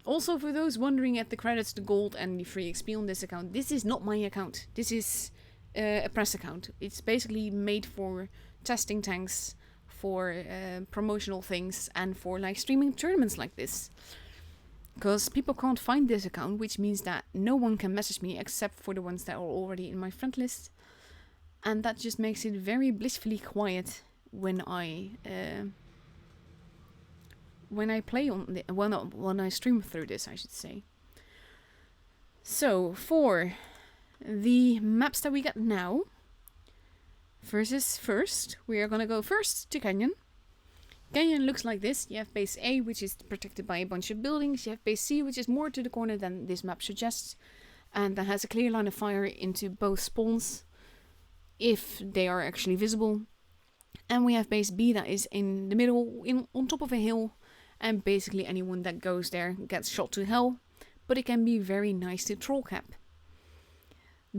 Also, for those wondering at the credits, the gold and the free XP on this account, this is not my account. This is a press account. It's basically made for testing tanks, for promotional things, and for like streaming tournaments like this. Because people can't find this account, which means that no one can message me except for the ones that are already in my friend list. And that just makes it very blissfully quiet when I play on the, when I stream through this, I should say. So for the maps that we get now, versus first, we are gonna go first to Canyon. Canyon looks like this. You have base A, which is protected by a bunch of buildings. You have base C, which is more to the corner than this map suggests, and that has a clear line of fire into both spawns, if they are actually visible. And we have base B that is in the middle, on top of a hill, and basically anyone that goes there gets shot to hell, but it can be very nice to troll cap.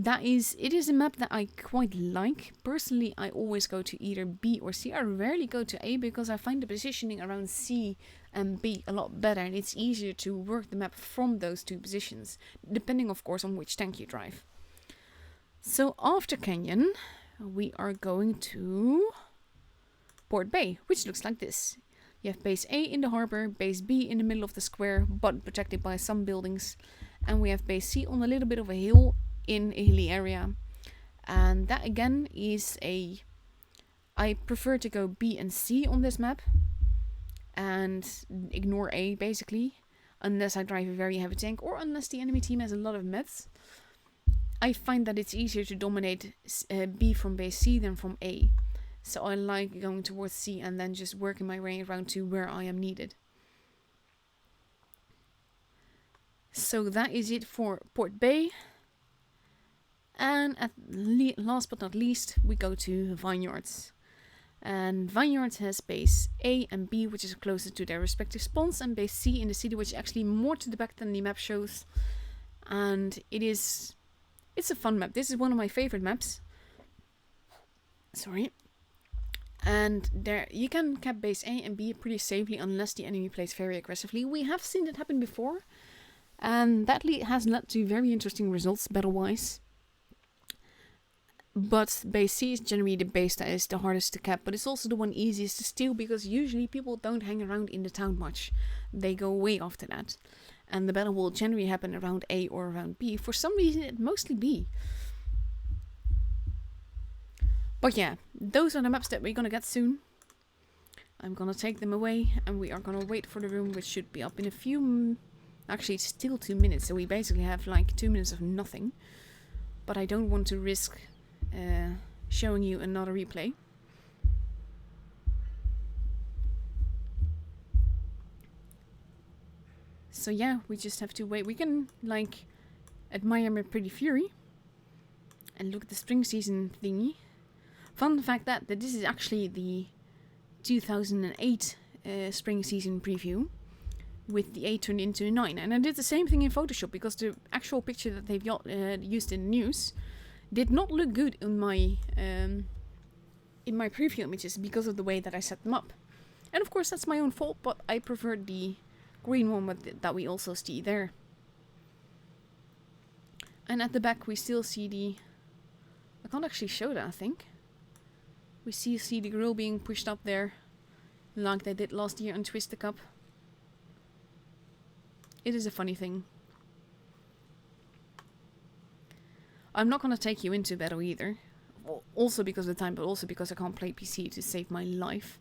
It is a map that I quite like. Personally, I always go to either B or C. I rarely go to A because I find the positioning around C and B a lot better, and it's easier to work the map from those two positions, depending of course on which tank you drive. So after Canyon, we are going to Port Bay, which looks like this. You have base A in the harbor, base B in the middle of the square, but protected by some buildings. And we have base C on a little bit of a hill in a hilly area. And that again is I prefer to go B and C on this map. And ignore A basically. Unless I drive a very heavy tank or unless the enemy team has a lot of meds. I find that it's easier to dominate B from base C than from A. So I like going towards C and then just working my way around to where I am needed. So that is it for Port Bay. And last but not least, we go to Vineyards. And Vineyards has base A and B, which is closer to their respective spawns, and base C in the city, which is actually more to the back than the map shows. And it's a fun map. This is one of my favorite maps. Sorry. And there you can cap base A and B pretty safely unless the enemy plays very aggressively. We have seen that happen before. And that has led to very interesting results battle-wise. But base C is generally the base that is the hardest to cap, but it's also the one easiest to steal because usually people don't hang around in the town much. They go away after that. And the battle will generally happen around A or around B. For some reason, it mostly B. But yeah, those are the maps that we're gonna get soon. I'm gonna take them away and we are gonna wait for the room, which should be up in a few... Actually, it's still 2 minutes, so we basically have like 2 minutes of nothing. But I don't want to risk showing you another replay. So yeah, we just have to wait. We can like admire my pretty fury and look at the spring season thingy. Fun fact that this is actually the 2008 spring season preview with the 8 turned into a 9. And I did the same thing in Photoshop because the actual picture that they've used in the news did not look good in my preview images because of the way that I set them up. And of course that's my own fault, but I preferred the green one that we also see there. And at the back we still see the... I can't actually show that, I think. We see the grill being pushed up there, like they did last year on Twist the Cup. It is a funny thing. I'm not going to take you into battle either. Also because of the time, but also because I can't play PC to save my life.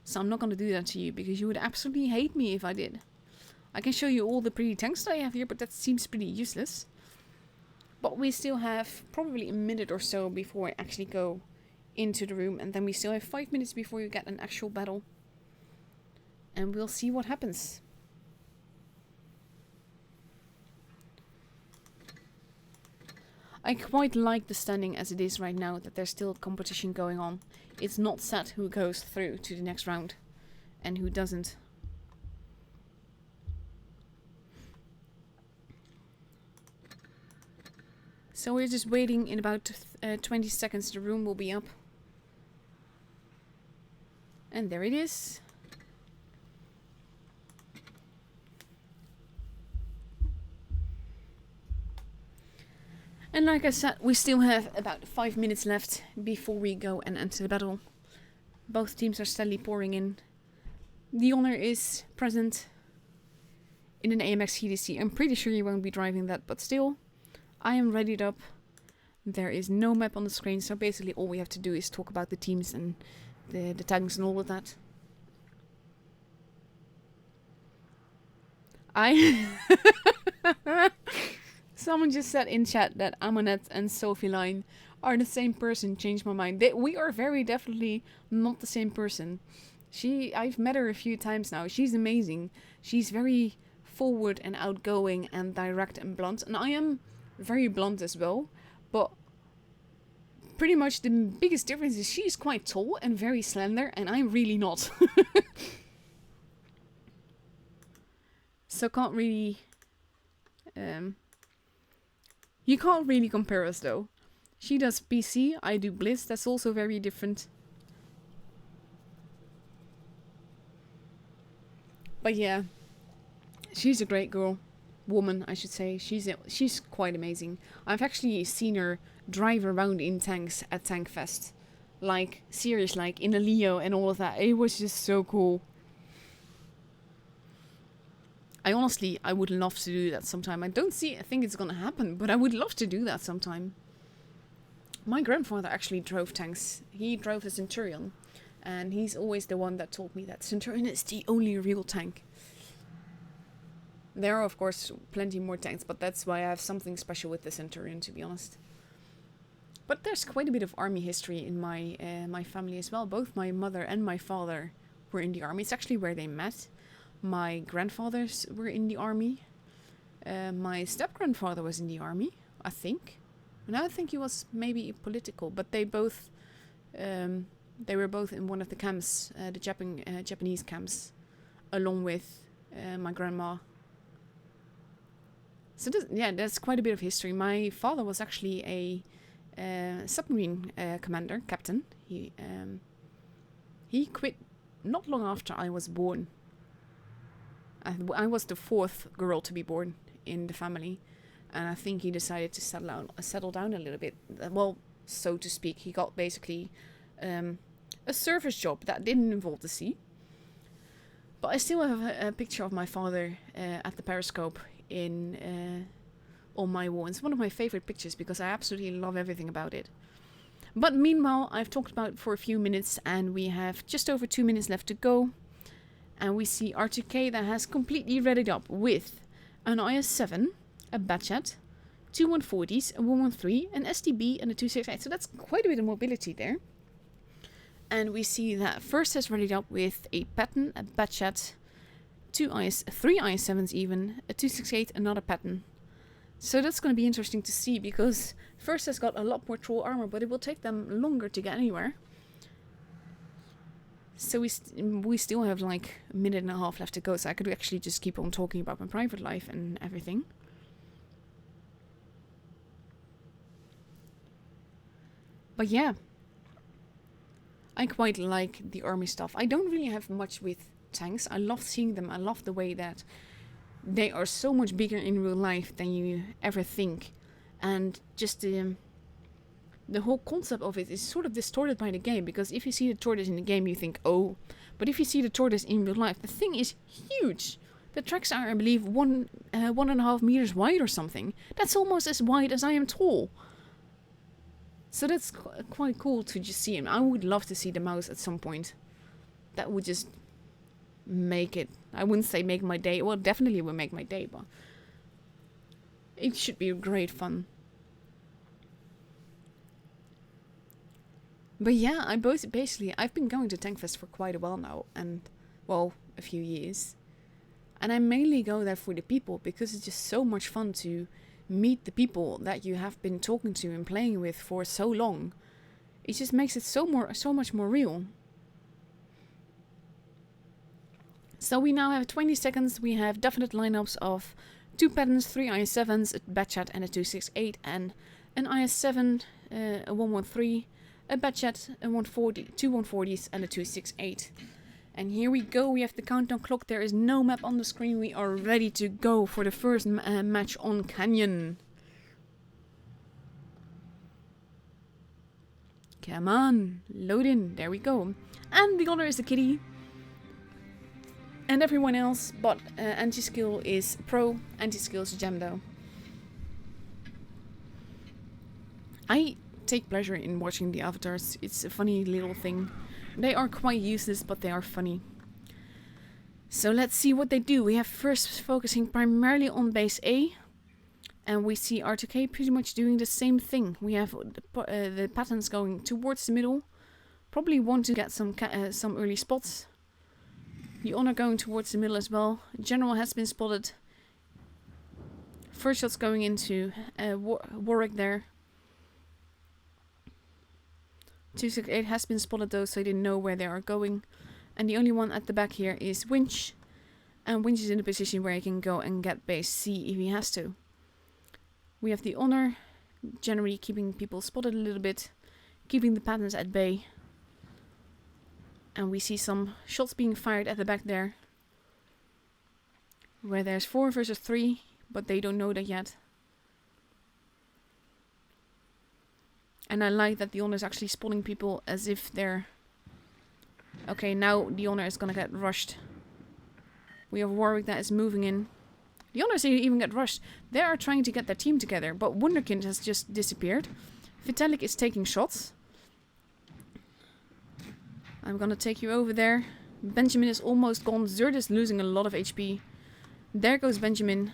So I'm not going to do that to you, because you would absolutely hate me if I did. I can show you all the pretty tanks that I have here, but that seems pretty useless. But we still have probably a minute or so before I actually go into the room. And then we still have 5 minutes before you get an actual battle. And we'll see what happens. I quite like the standing as it is right now, that there's still competition going on. It's not set who goes through to the next round and who doesn't. So we're just waiting. In about 20 seconds the room will be up. And there it is. And like I said, we still have about 5 minutes left before we go and enter the battle. Both teams are steadily pouring in. The Honor is present in an AMX HDC. I'm pretty sure you won't be driving that, but still, I am readied up. There is no map on the screen, so basically all we have to do is talk about the teams and the tanks and all of that. Someone just said in chat that Amonette and Sophie Line are the same person. Changed my mind. We are very definitely not the same person. I've met her a few times now. She's amazing. She's very forward and outgoing and direct and blunt. And I am very blunt as well. But pretty much the biggest difference is she's quite tall and very slender, and I'm really not. So can't really... you can't really compare us though. She does PC, I do Blitz. That's also very different. But yeah, she's a great girl. Woman, I should say. She's quite amazing. I've actually seen her drive around in tanks at Tank Fest. Like, serious, like in a Leo and all of that. It was just so cool. I would love to do that sometime. I think it's gonna happen, but I would love to do that sometime. My grandfather actually drove tanks. He drove a Centurion. And he's always the one that told me that Centurion is the only real tank. There are, of course, plenty more tanks, but that's why I have something special with the Centurion, to be honest. But there's quite a bit of army history in my family as well. Both my mother and my father were in the army. It's actually where they met. My grandfathers were in the army. My step-grandfather was in the army, I think. Now I think he was maybe political, but they both... they were both in one of the camps, the Japanese camps, along with my grandma. So that's quite a bit of history. My father was actually a submarine commander, captain. He quit not long after I was born. I was the 4th girl to be born in the family, and I think he decided to settle down a little bit. Well, so to speak, he got basically a service job that didn't involve the sea. But I still have a picture of my father at the periscope on my wall. It's one of my favorite pictures because I absolutely love everything about it. But meanwhile, I've talked about it for a few minutes, and we have just over 2 minutes left to go. And we see R2K that has completely readied up with an IS-7, a Batchat, 2 140s, a 113, an STB, and a 268. So that's quite a bit of mobility there. And we see that first has readied up with a Patton, a Batchat, 3 IS-7s even, a 268, another Patton. So that's going to be interesting to see, because first has got a lot more troll armor, but it will take them longer to get anywhere. So we still have like a minute and a half left to go, so I could actually just keep on talking about my private life and everything. But yeah, I quite like the army stuff. I don't really have much with tanks. I love seeing them. I love the way that they are so much bigger in real life than you ever think. And just the whole concept of it is sort of distorted by the game, because if you see the tortoise in the game you think, oh, but if you see the tortoise in real life, the thing is huge. The tracks are, I believe, 1.5 meters wide or something. That's almost as wide as I am tall. So that's quite cool to just see him. I would love to see the mouse at some point. That would just make it, I wouldn't say make my day, well, definitely would make my day, but it should be great fun. But yeah, I've been going to Tankfest for quite a while now, and, well, a few years. And I mainly go there for the people, because it's just so much fun to meet the people that you have been talking to and playing with for so long. It just makes it so much more real. So we now have 20 seconds. We have definite lineups of 2 patterns, 3 IS7s, a bad chat and a 268, and an IS7, a 113, a bad chat, a 140, 2 140s, and a 268. And here we go. We have the countdown clock. There is no map on the screen. We are ready to go for the first match on Canyon. Come on, load in. There we go. And the honor is the kitty. And everyone else, but anti-skill is pro, anti-skill is Jamdo. I take pleasure in watching the avatars. It's a funny little thing. They are quite useless, but they are funny. So let's see what they do. We have first focusing primarily on base A. And we see R2K pretty much doing the same thing. We have the patterns going towards the middle. Probably want to get some early spots. The honor going towards the middle as well. General has been spotted. First shot's going into Warwick there. 268 has been spotted though, so I didn't know where they are going. And the only one at the back here is Winch. And Winch is in a position where he can go and get base C if he has to. We have the honor, generally keeping people spotted a little bit, keeping the patterns at bay. And we see some shots being fired at the back there. Where there's 4 versus 3, but they don't know that yet. And I like that the honor is actually spotting people as if they're... Okay, now the honor is gonna get rushed. We have Warwick that is moving in. The honors even get rushed. They are trying to get their team together, but Wunderkind has just disappeared. Vitalik is taking shots. I'm gonna take you over there. Benjamin is almost gone. Zerd is losing a lot of HP. There goes Benjamin.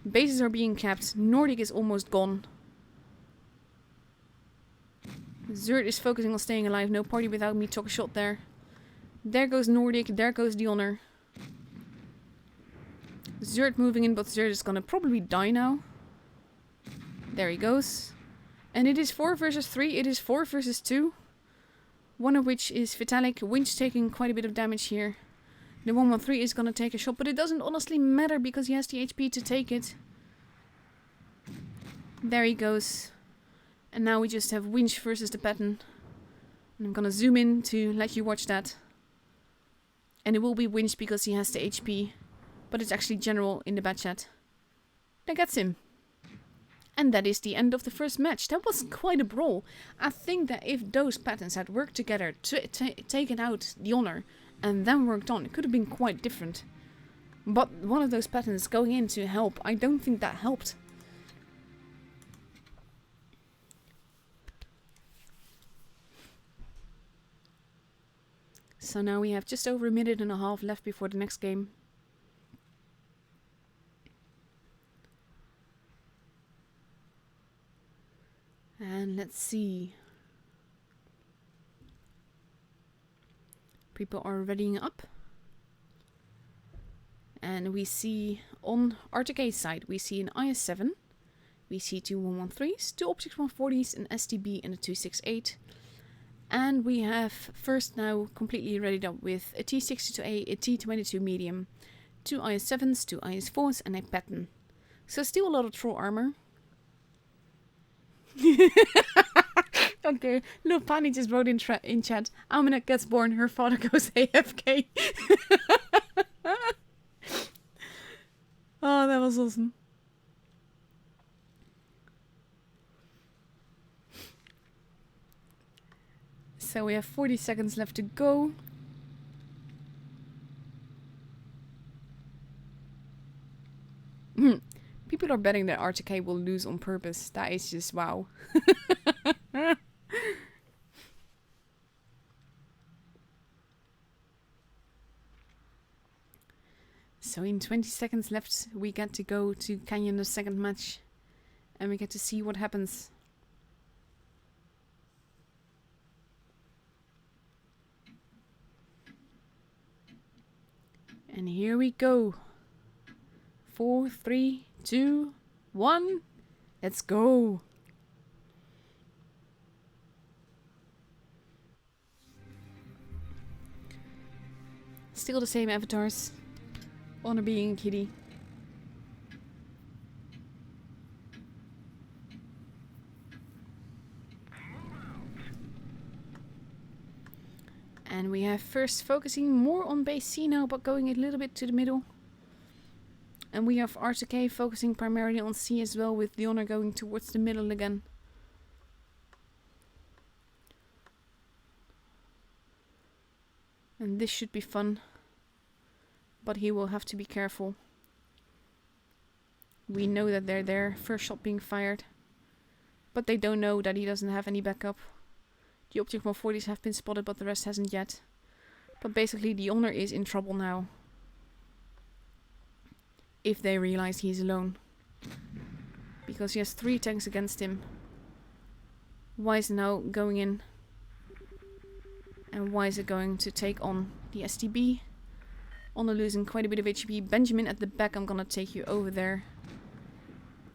Bases are being capped. Nordic is almost gone. Zerd is focusing on staying alive. No party without me. Took a shot there. There goes Nordic. There goes the honor. Zerd moving in, but Zerd is gonna probably die now. There he goes. And it is 4 versus 3. It is 4 versus 2. One of which is Vitalik. Winch taking quite a bit of damage here. The 113 is gonna take a shot, but it doesn't honestly matter because he has the HP to take it. There he goes. And now we just have Winch versus the pattern. And I'm gonna zoom in to let you watch that. And it will be Winch because he has the HP. But it's actually General in the bad chat. That gets him. And that is the end of the first match. That was quite a brawl. I think that if those patterns had worked together to taken out the honor and then worked on, it could have been quite different. But one of those patterns going in to help, I don't think that helped. So now we have just over a minute and a half left before the next game. And let's see. People are readying up. And we see on R2K's side, we see an IS7. We see 2 113s, 2 Optics 140s, an STB and a 268. And we have first now completely readied up with a T62A, a T22 medium, 2 IS7s, 2 IS4s and a pattern. So still a lot of troll armor. Okay, little Pani just wrote in chat, Aminat gets born, her father goes AFK. Oh, that was awesome. So we have 40 seconds left to go. People are betting that R2K will lose on purpose. That is just wow. So in 20 seconds left, we get to go to Canyon the second match. And we get to see what happens. And here we go. 4, 3, 2, 1. Let's go. Still the same avatars. Honor being a kitty. And we have first focusing more on base C now, but going a little bit to the middle. And we have R2K focusing primarily on C as well, with the Honor going towards the middle again. And this should be fun. But he will have to be careful. We know that they're there, first shot being fired. But they don't know that he doesn't have any backup. The object 140s have been spotted, but the rest hasn't yet. But basically the Honor is in trouble now. If they realize he's alone. Because he has 3 tanks against him. Wise now going in. And Wise are going to take on the STB. Honor losing quite a bit of HP. Benjamin at the back, I'm gonna take you over there.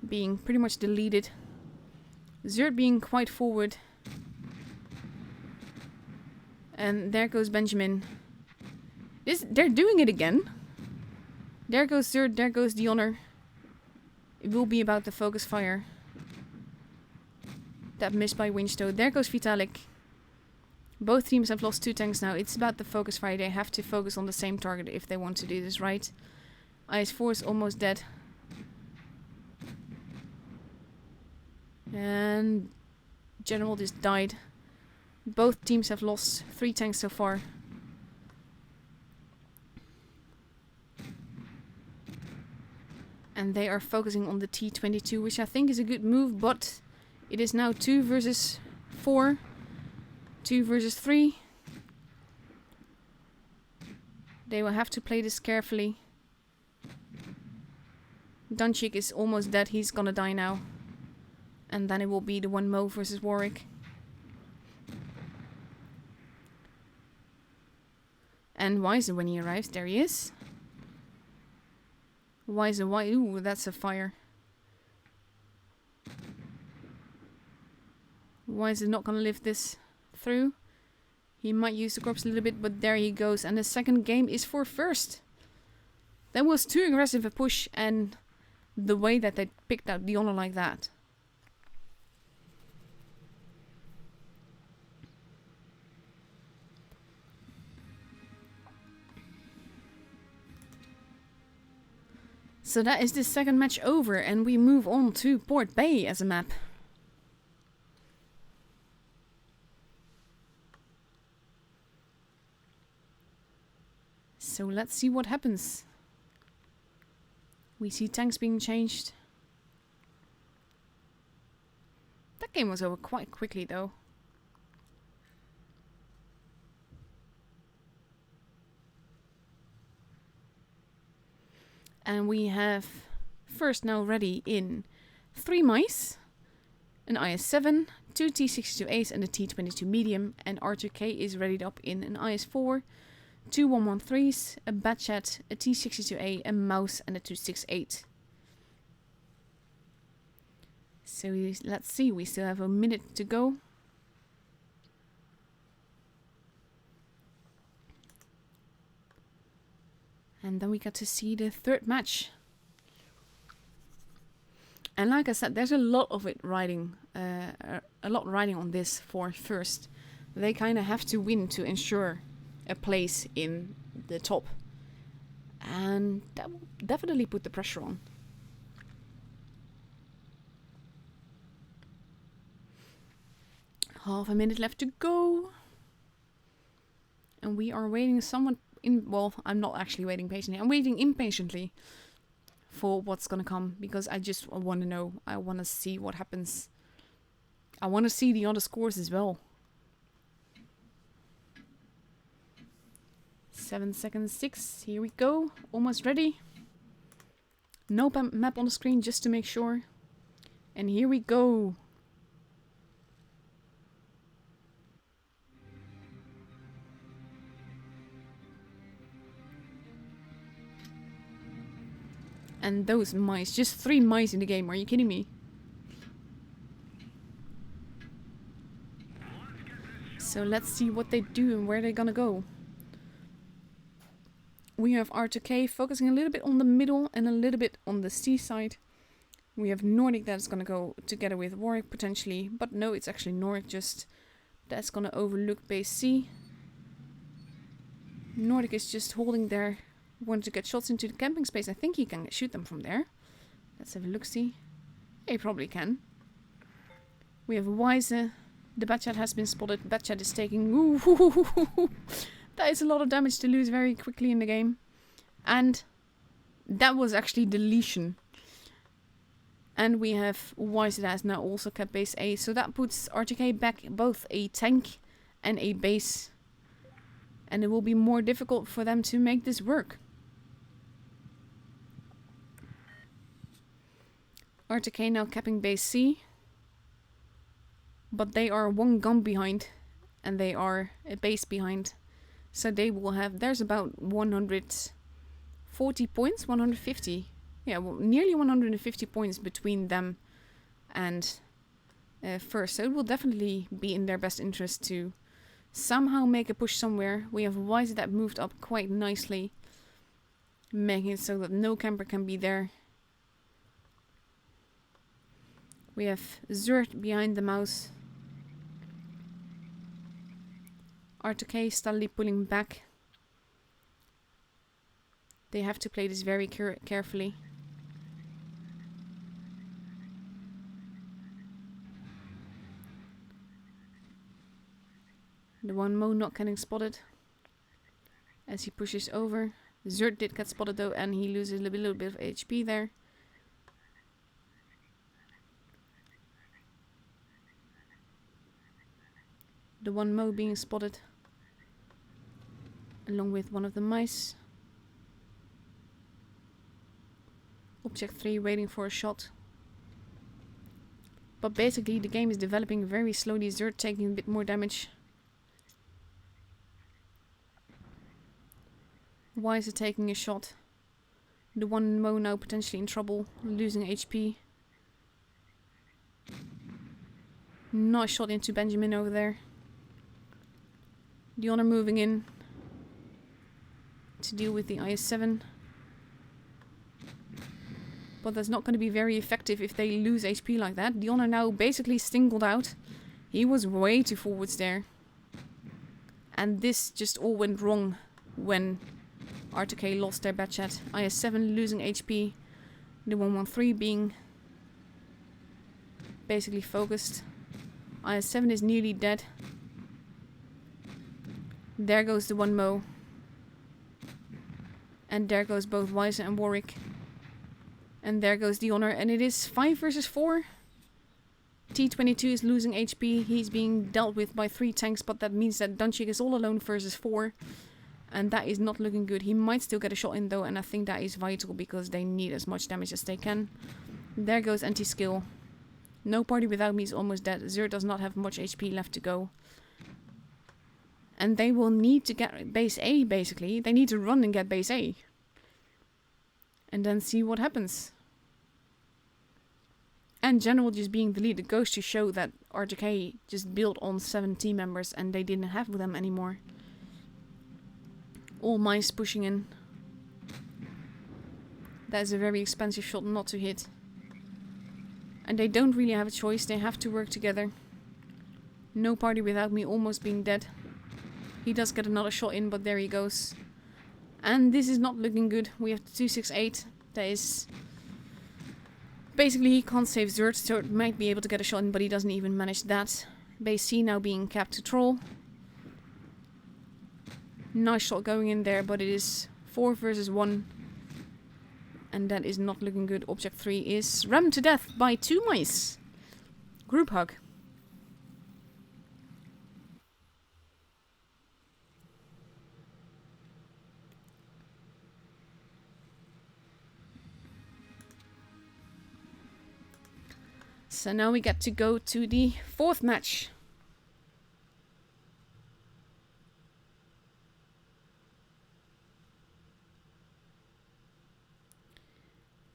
Being pretty much deleted. Zerd being quite forward. And there goes Benjamin. They're doing it again. There goes Zerd, there goes the Honor. It will be about the focus fire. That missed by Winchto. There goes Vitalik. Both teams have lost 2 tanks now. It's about the focus fire. They have to focus on the same target if they want to do this right. IS-4 is almost dead. And General just died. Both teams have lost 3 tanks so far. And they are focusing on the T-22, which I think is a good move, but it is now 2 versus 4. 2 versus 3. They will have to play this carefully. Dunchik is almost dead. He's gonna die now. And then it will be the 1 Mo versus Warwick. And Wiser when he arrives. There he is. Wiser, ooh, that's a fire. Wiser not gonna live this through. He might use the corpse a little bit, but there he goes. And the second game is for first. That was too aggressive a push, and the way that they picked out the Honor like that. So that is the second match over, and we move on to Port Bay as a map. So let's see what happens. We see tanks being changed. That game was over quite quickly though. And we have first now ready in 3 mice, an IS-7, 2 T-62As and a T-22 medium, and R2K is readied up in an IS-4, 2 113s, a Batchat, a T-62A, a Mouse and a 268. So let's see, we still have a minute to go. And then we got to see the third match. And like I said, there's a lot of it riding, a lot riding on this for first. They kind of have to win to ensure a place in the top. And that will definitely put the pressure on. Half a minute left to go. And we are waiting somewhat well, I'm not actually waiting patiently. I'm waiting impatiently for what's gonna come, because I just want to know. I want to see what happens. I want to see the other scores as well. 7 seconds, 6. Here we go. Almost ready. No map on the screen just to make sure. And here we go. And those mice. Just 3 mice in the game. Are you kidding me? So let's see what they do and where they're gonna go. We have R2K focusing a little bit on the middle and a little bit on the C side. We have Nordic that's gonna go together with Warwick potentially. But no, it's actually Nordic just that's gonna overlook base C. Nordic is just holding there. Want to get shots into the camping space. I think he can shoot them from there. Let's have a look-see. He probably can. We have Wise. The Batchat has been spotted. Batchat is taking... Ooh, that is a lot of damage to lose very quickly in the game. And that was actually deletion. And we have Wise that has now also kept base A. So that puts R2K back both a tank and a base. And it will be more difficult for them to make this work. R2K now capping base C. But they are 1 gun behind. And they are a base behind. So they will have... There's about 140 points? 150. Yeah, well, nearly 150 points between them and first. So it will definitely be in their best interest to somehow make a push somewhere. We have Wise that moved up quite nicely. Making it so that no camper can be there. We have Zert behind the mouse. R2K steadily pulling back. They have to play this very carefully. The one Mo not getting spotted. As he pushes over. Zert did get spotted though, and he loses a little bit of HP there. The one Mo being spotted. Along with one of the mice. Object 3 waiting for a shot. But basically the game is developing very slowly. Zert taking a bit more damage. Wise taking a shot. The one Mo now potentially in trouble. Losing HP. Nice shot into Benjamin over there. The Honor moving in to deal with the IS-7. But that's not going to be very effective if they lose HP like that. The Honor now basically singled out. He was way too forwards there. And this just all went wrong when R2K lost their Batchat. IS-7 losing HP. The 113 being basically focused. IS-7 is nearly dead. There goes the one Mo. And there goes both Wise and Warwick. And there goes the Honor. And it is 5 versus 4. T22 is losing HP. He's being dealt with by 3 tanks. But that means that Dunchik is all alone versus 4. And that is not looking good. He might still get a shot in though. And I think that is vital because they need as much damage as they can. There goes anti-skill. No party without me is almost dead. Zert does not have much HP left to go. And they will need to get base A, basically. They need to run and get base A. And then see what happens. And General just being deleted goes to show that R2K just built on 7 team members and they didn't have them anymore. All mice pushing in. That is a very expensive shot not to hit. And they don't really have a choice. They have to work together. No party without me almost being dead. He does get another shot in, but there he goes. And this is not looking good. We have the 268. That is... Basically, he can't save Zert, so it might be able to get a shot in, but he doesn't even manage that. Base C now being capped to troll. Nice shot going in there, but it is 4 versus 1. And that is not looking good. Object 3 is rammed to death by 2 mice. Group hug. So now we get to go to the fourth match.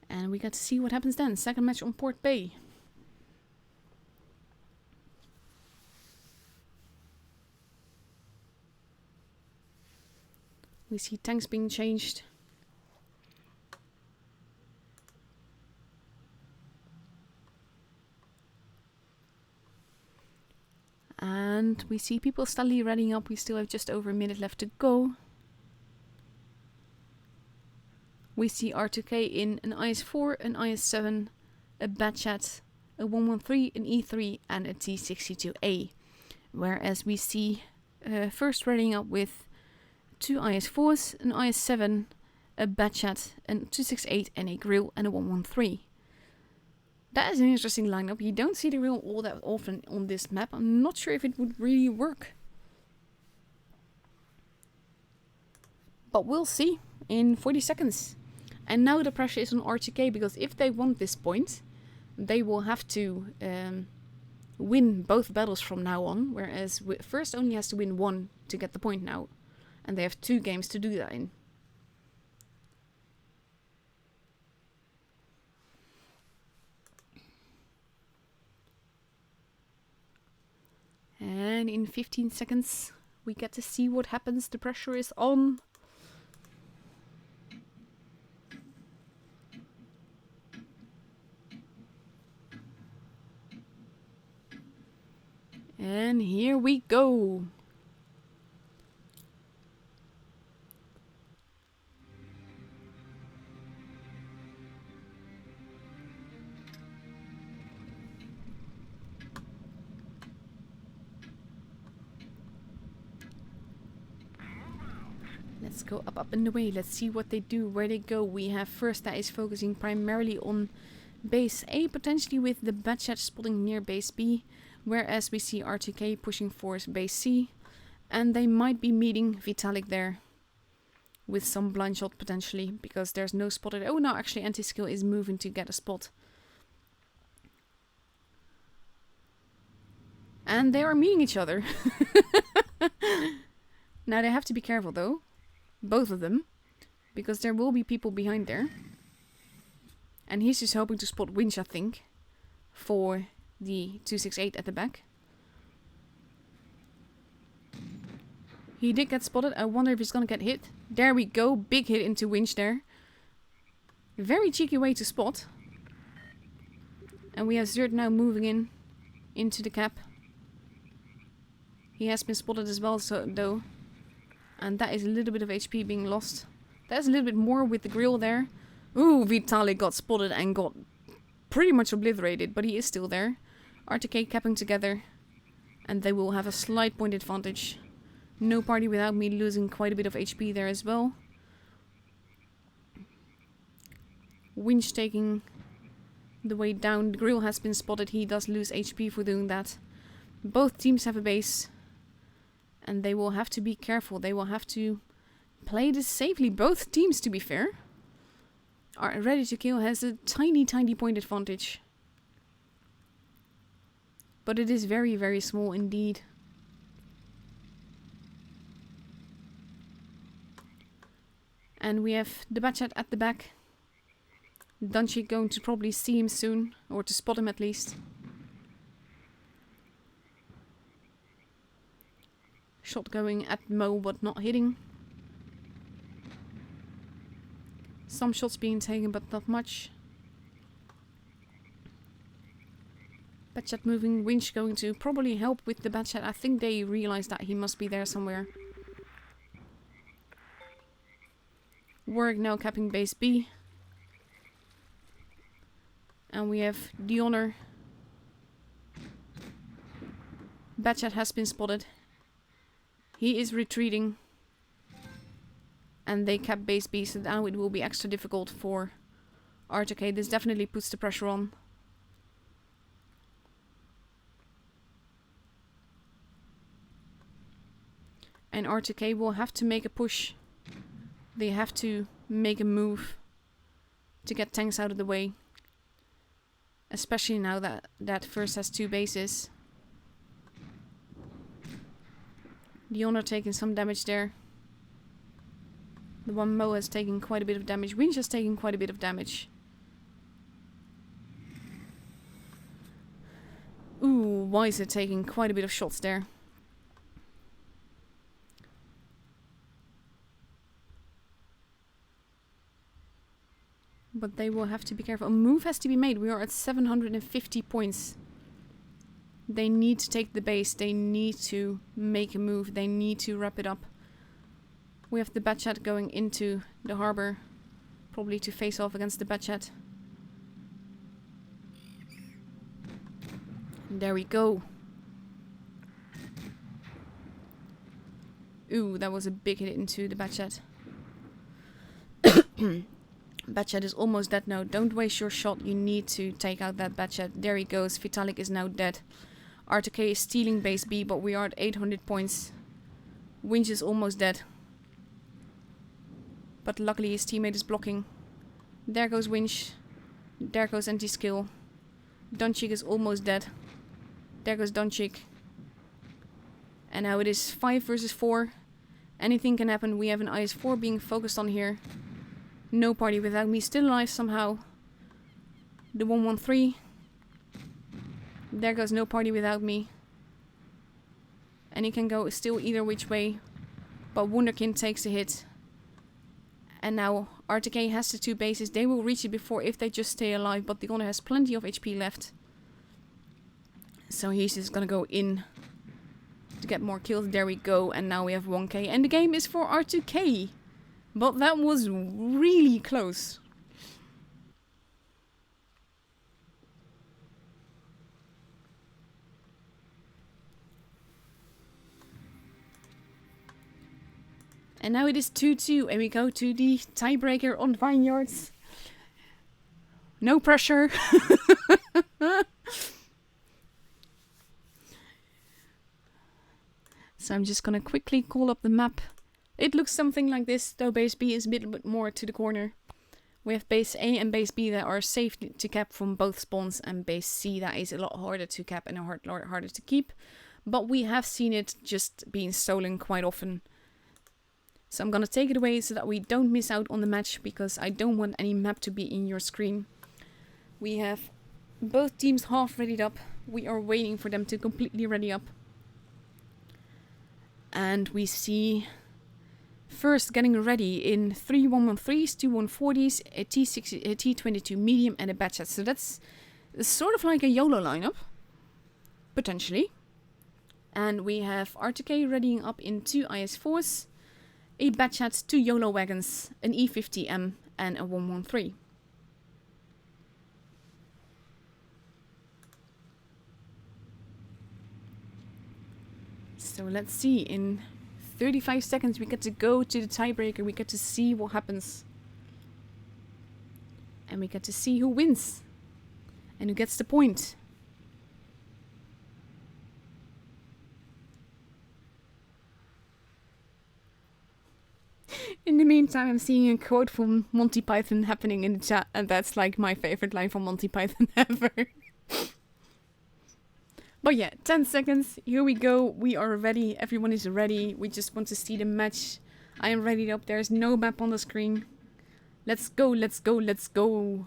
And we got to see what happens then. Second match on Port Bay. We see tanks being changed. And we see people steadily readying up. We still have just over a minute left to go. We see R2K in an IS-4, an IS-7, a Batchat, a 113, an E3 and a T62A. Whereas we see first readying up with 2 IS-4s, an IS-7, a Batchat, a 268 and a Grill and a 113. That is an interesting lineup. You don't see the Grill all that often on this map. I'm not sure if it would really work. But we'll see in 40 seconds. And now the pressure is on R2K, because if they want this point, they will have to win both battles from now on. Whereas first only has to win one to get the point now. And they have 2 games to do that in. And in 15 seconds, we get to see what happens. The pressure is on. And here we go. Let's go up and away. Let's see what they do, where they go. We have first that is focusing primarily on base A, potentially with the Batchat spotting near base B. Whereas we see R2K pushing for base C. And they might be meeting Vitalik there. With some blind shot potentially. Because there's no spotted. Oh no, actually anti-skill is moving to get a spot. And they are meeting each other. Now they have to be careful though. Both of them. Because there will be people behind there. And he's just hoping to spot Winch, I think. For the 268 at the back. He did get spotted. I wonder if he's gonna get hit. There we go. Big hit into Winch there. Very cheeky way to spot. And we have Zerd now moving in. Into the cap. He has been spotted as well, so though. And that is a little bit of HP being lost. That's a little bit more with the grill there. Ooh, Vitalik got spotted and got pretty much obliterated, but he is still there. R2K capping together. And they will have a slight point advantage. No party without me losing quite a bit of HP there as well. Winch taking the way down. The grill has been spotted. He does lose HP for doing that. Both teams have a base. And they will have to be careful. They will have to play this safely. Both teams, to be fair, are ready to kill. Has a tiny point advantage. But it is very, very small indeed. And we have the Batchat at the back. Dunchi going to probably see him soon. Or to spot him at least. Shot going at Mo, but not hitting. Some shots being taken, but not much. Batchat moving. Winch going to probably help with the Batchat. I think they realize that he must be there somewhere. Warwick now capping base B. And we have the honor. Batchat has been spotted. He is retreating. And they cap base B, so now it will be extra difficult for R2K. This definitely puts the pressure on. And R2K will have to make a push. They have to make a move to get tanks out of the way. Especially now that that first has 2 bases. The Honor taking some damage there. The one Mo has taken quite a bit of damage. Winch has taken quite a bit of damage. Ooh, Wise are taking quite a bit of shots there. But they will have to be careful. A move has to be made. We are at 750 points. They need to take the base. They need to make a move. They need to wrap it up. We have the Batchat going into the harbor. Probably to face off against the Batchat. There we go. Ooh, that was a big hit into the Batchat. Batchat is almost dead now. Don't waste your shot. You need to take out that Batchat. There he goes. Vitalik is now dead. R2K is stealing base B, but we are at 800 points. Winch is almost dead. But luckily his teammate is blocking. There goes Winch. There goes anti-skill. Donchik is almost dead. There goes Donchik. And now it is 5 versus 4. Anything can happen. We have an IS-4 being focused on here. No party without me. Still alive somehow. The 113. There goes no party without me. And he can go still either which way. But Wunderkind takes a hit. And now R2K has the 2 bases. They will reach it before if they just stay alive. But the Honor has plenty of HP left. So he's just gonna go in to get more kills. There we go. And now we have 1K. And the game is for R2K. But that was really close. And now it is 2-2 and we go to the tiebreaker on Vineyards. No pressure. So I'm just gonna quickly call up the map. It looks something like this, though base B is a bit more to the corner. We have base A and base B that are safe to cap from both spawns, and base C that is a lot harder to cap and a lot harder to keep. But we have seen it just being stolen quite often. So I'm gonna take it away so that we don't miss out on the match, because I don't want any map to be in your screen. We have both teams half readied up. We are waiting for them to completely ready up. And we see first getting ready in 3 113s, 2 140s, a T22 medium and a Batchat. So that's sort of like a YOLO lineup, potentially. And we have R2K readying up in 2 IS4s, a Batchat, 2 YOLO wagons, an E50M and a 113. So let's see, in 35 seconds we get to go to the tiebreaker, we get to see what happens. And we get to see who wins. And who gets the point. In the meantime, I'm seeing a quote from Monty Python happening in the chat, and that's like my favorite line from Monty Python ever. But yeah, 10 seconds, here we go, we are ready, everyone is ready, we just want to see the match. I am ready up, there's no map on the screen. Let's go, let's go, let's go.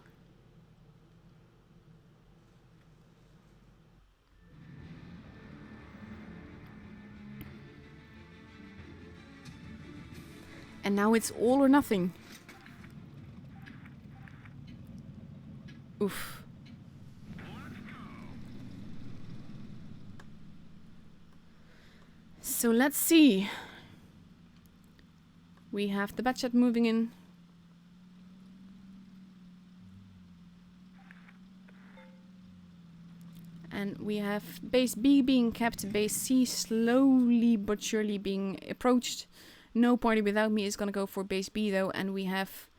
And now it's all or nothing. Oof. So let's see. We have the Batchat moving in. And we have base B being kept, base C slowly but surely being approached. No party without me is gonna go for base B though, and we have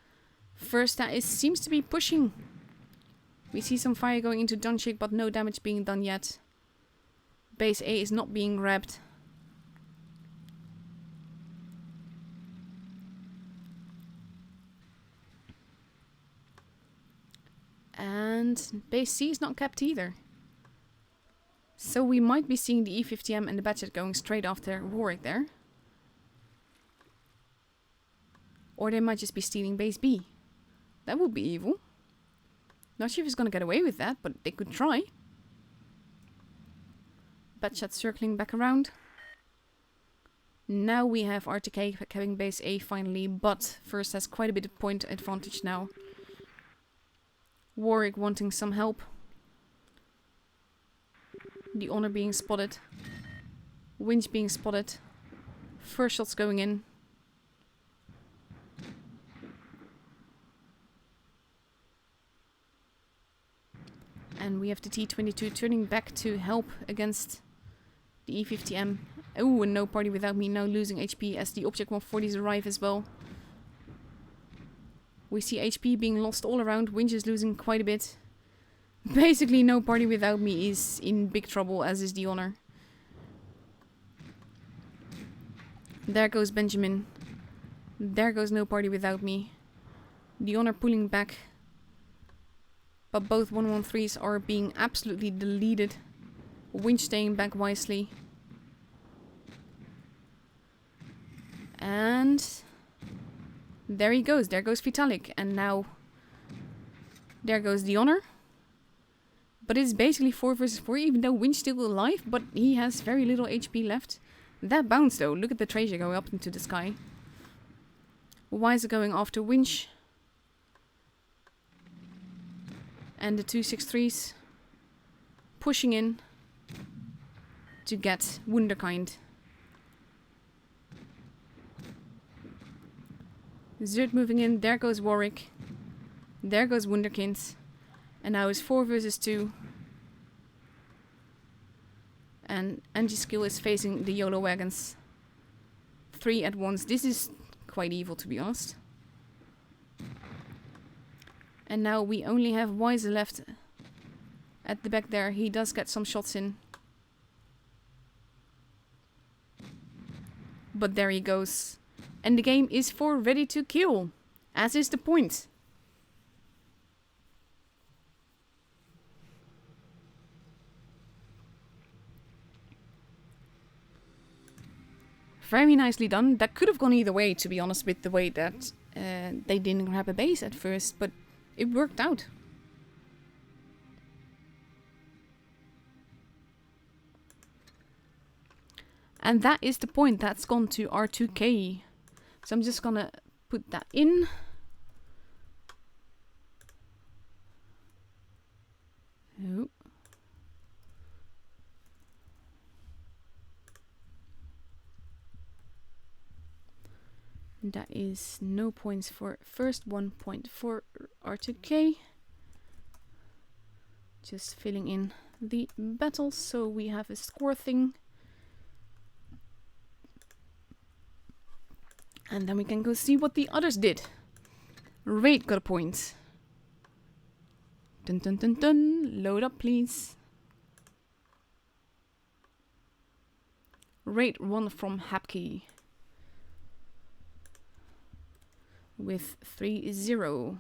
first that seems to be pushing. We see some fire going into Donchik, but no damage being done yet. Base A is not being grabbed. And base C is not kept either. So we might be seeing the E50M and the Batchet going straight after Warwick there. Or they might just be stealing base B. That would be evil. Not sure if he's gonna get away with that, but they could try. Batchet circling back around. Now we have R2K having base A finally, but first has quite a bit of point advantage now. Warwick wanting some help. The Honor being spotted. Winch being spotted. First shots going in. And we have the T-22 turning back to help against the E50M. Oh, and no party without me now losing HP as the Object 140s arrive as well. We see HP being lost all around. Winch is losing quite a bit. Basically, no party without me is in big trouble, as is the Honor. There goes Benjamin. There goes no party without me. The Honor pulling back. But both 113s are being absolutely deleted. Winch staying back wisely. And there he goes. There goes Vitalik. And now there goes the Honor. But it's basically 4 versus 4, even though Winch still alive, but he has very little HP left. That bounce though, look at the treasure going up into the sky. Weiser going after Winch. And the 263s pushing in to get Wunderkind. Zerd moving in, there goes Warwick. There goes Wunderkind. And now it's 4 versus 2. And Angie-Skill is facing the YOLO wagons. 3 at once. This is quite evil, to be honest. And now we only have Weiser left at the back there. He does get some shots in. But there he goes. And the game is for ready to kill. As is the point. Very nicely done. That could have gone either way, to be honest, with the way that they didn't grab a base at first. But it worked out. And that is the point. That's gone to R2K. So I'm just gonna put that in. Oh. That is no points for first, 1 point for R2K. Just filling in the battles so we have a score thing. And then we can go see what the others did. Raid got a point. Dun dun dun dun. Load up, please. Raid 1 from H4pky. With 3-0.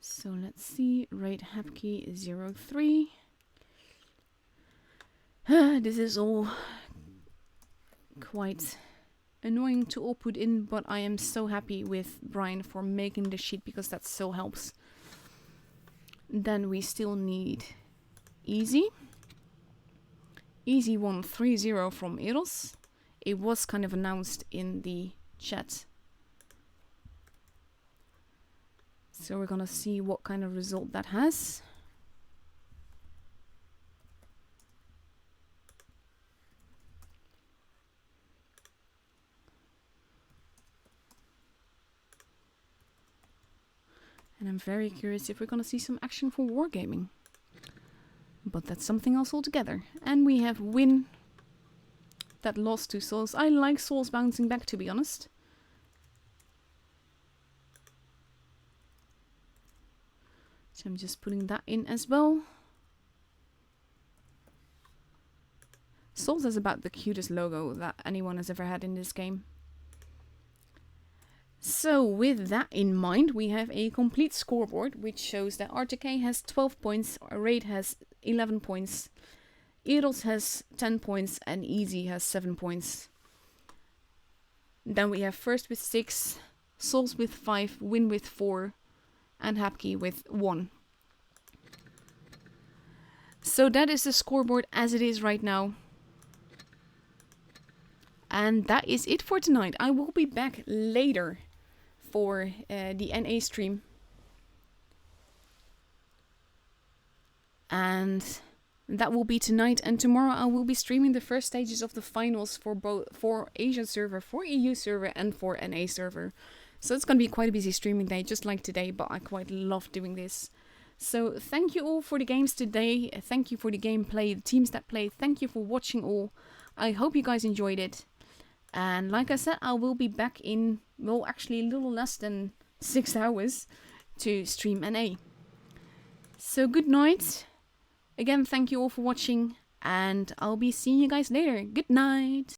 So let's see, raid H4pky 03. This is all quite annoying to all put in, but I am so happy with Brian for making the sheet because that so helps. Then we still need Easy. Easy won 3-0 from Eros. It was kind of announced in the chat. So we're gonna see what kind of result that has. And I'm very curious if we're gonna see some action for Wargaming. But that's something else altogether. And we have Win. That lost to Souls. I like Souls bouncing back, to be honest. So I'm just putting that in as well. Souls has about the cutest logo that anyone has ever had in this game. So with that in mind, we have a complete scoreboard, which shows that R2K has 12 points, Raid has 11 points, Eagles has 10 points, and Easy has 7 points. Then we have First with 6, Souls with 5, Win with 4, and h4pky with 1. So that is the scoreboard as it is right now. And that is it for tonight. I will be back later for the NA stream. And that will be tonight. And tomorrow I will be streaming the first stages of the finals for Asia server, for EU server, and for NA server. So it's going to be quite a busy streaming day, just like today, but I quite love doing this. So thank you all for the games today. Thank you for the gameplay, the teams that played. Thank you for watching all. I hope you guys enjoyed it. And like I said, I will be back in, well, actually a little less than 6 hours to stream NA. So good night. Again, thank you all for watching, and I'll be seeing you guys later. Good night.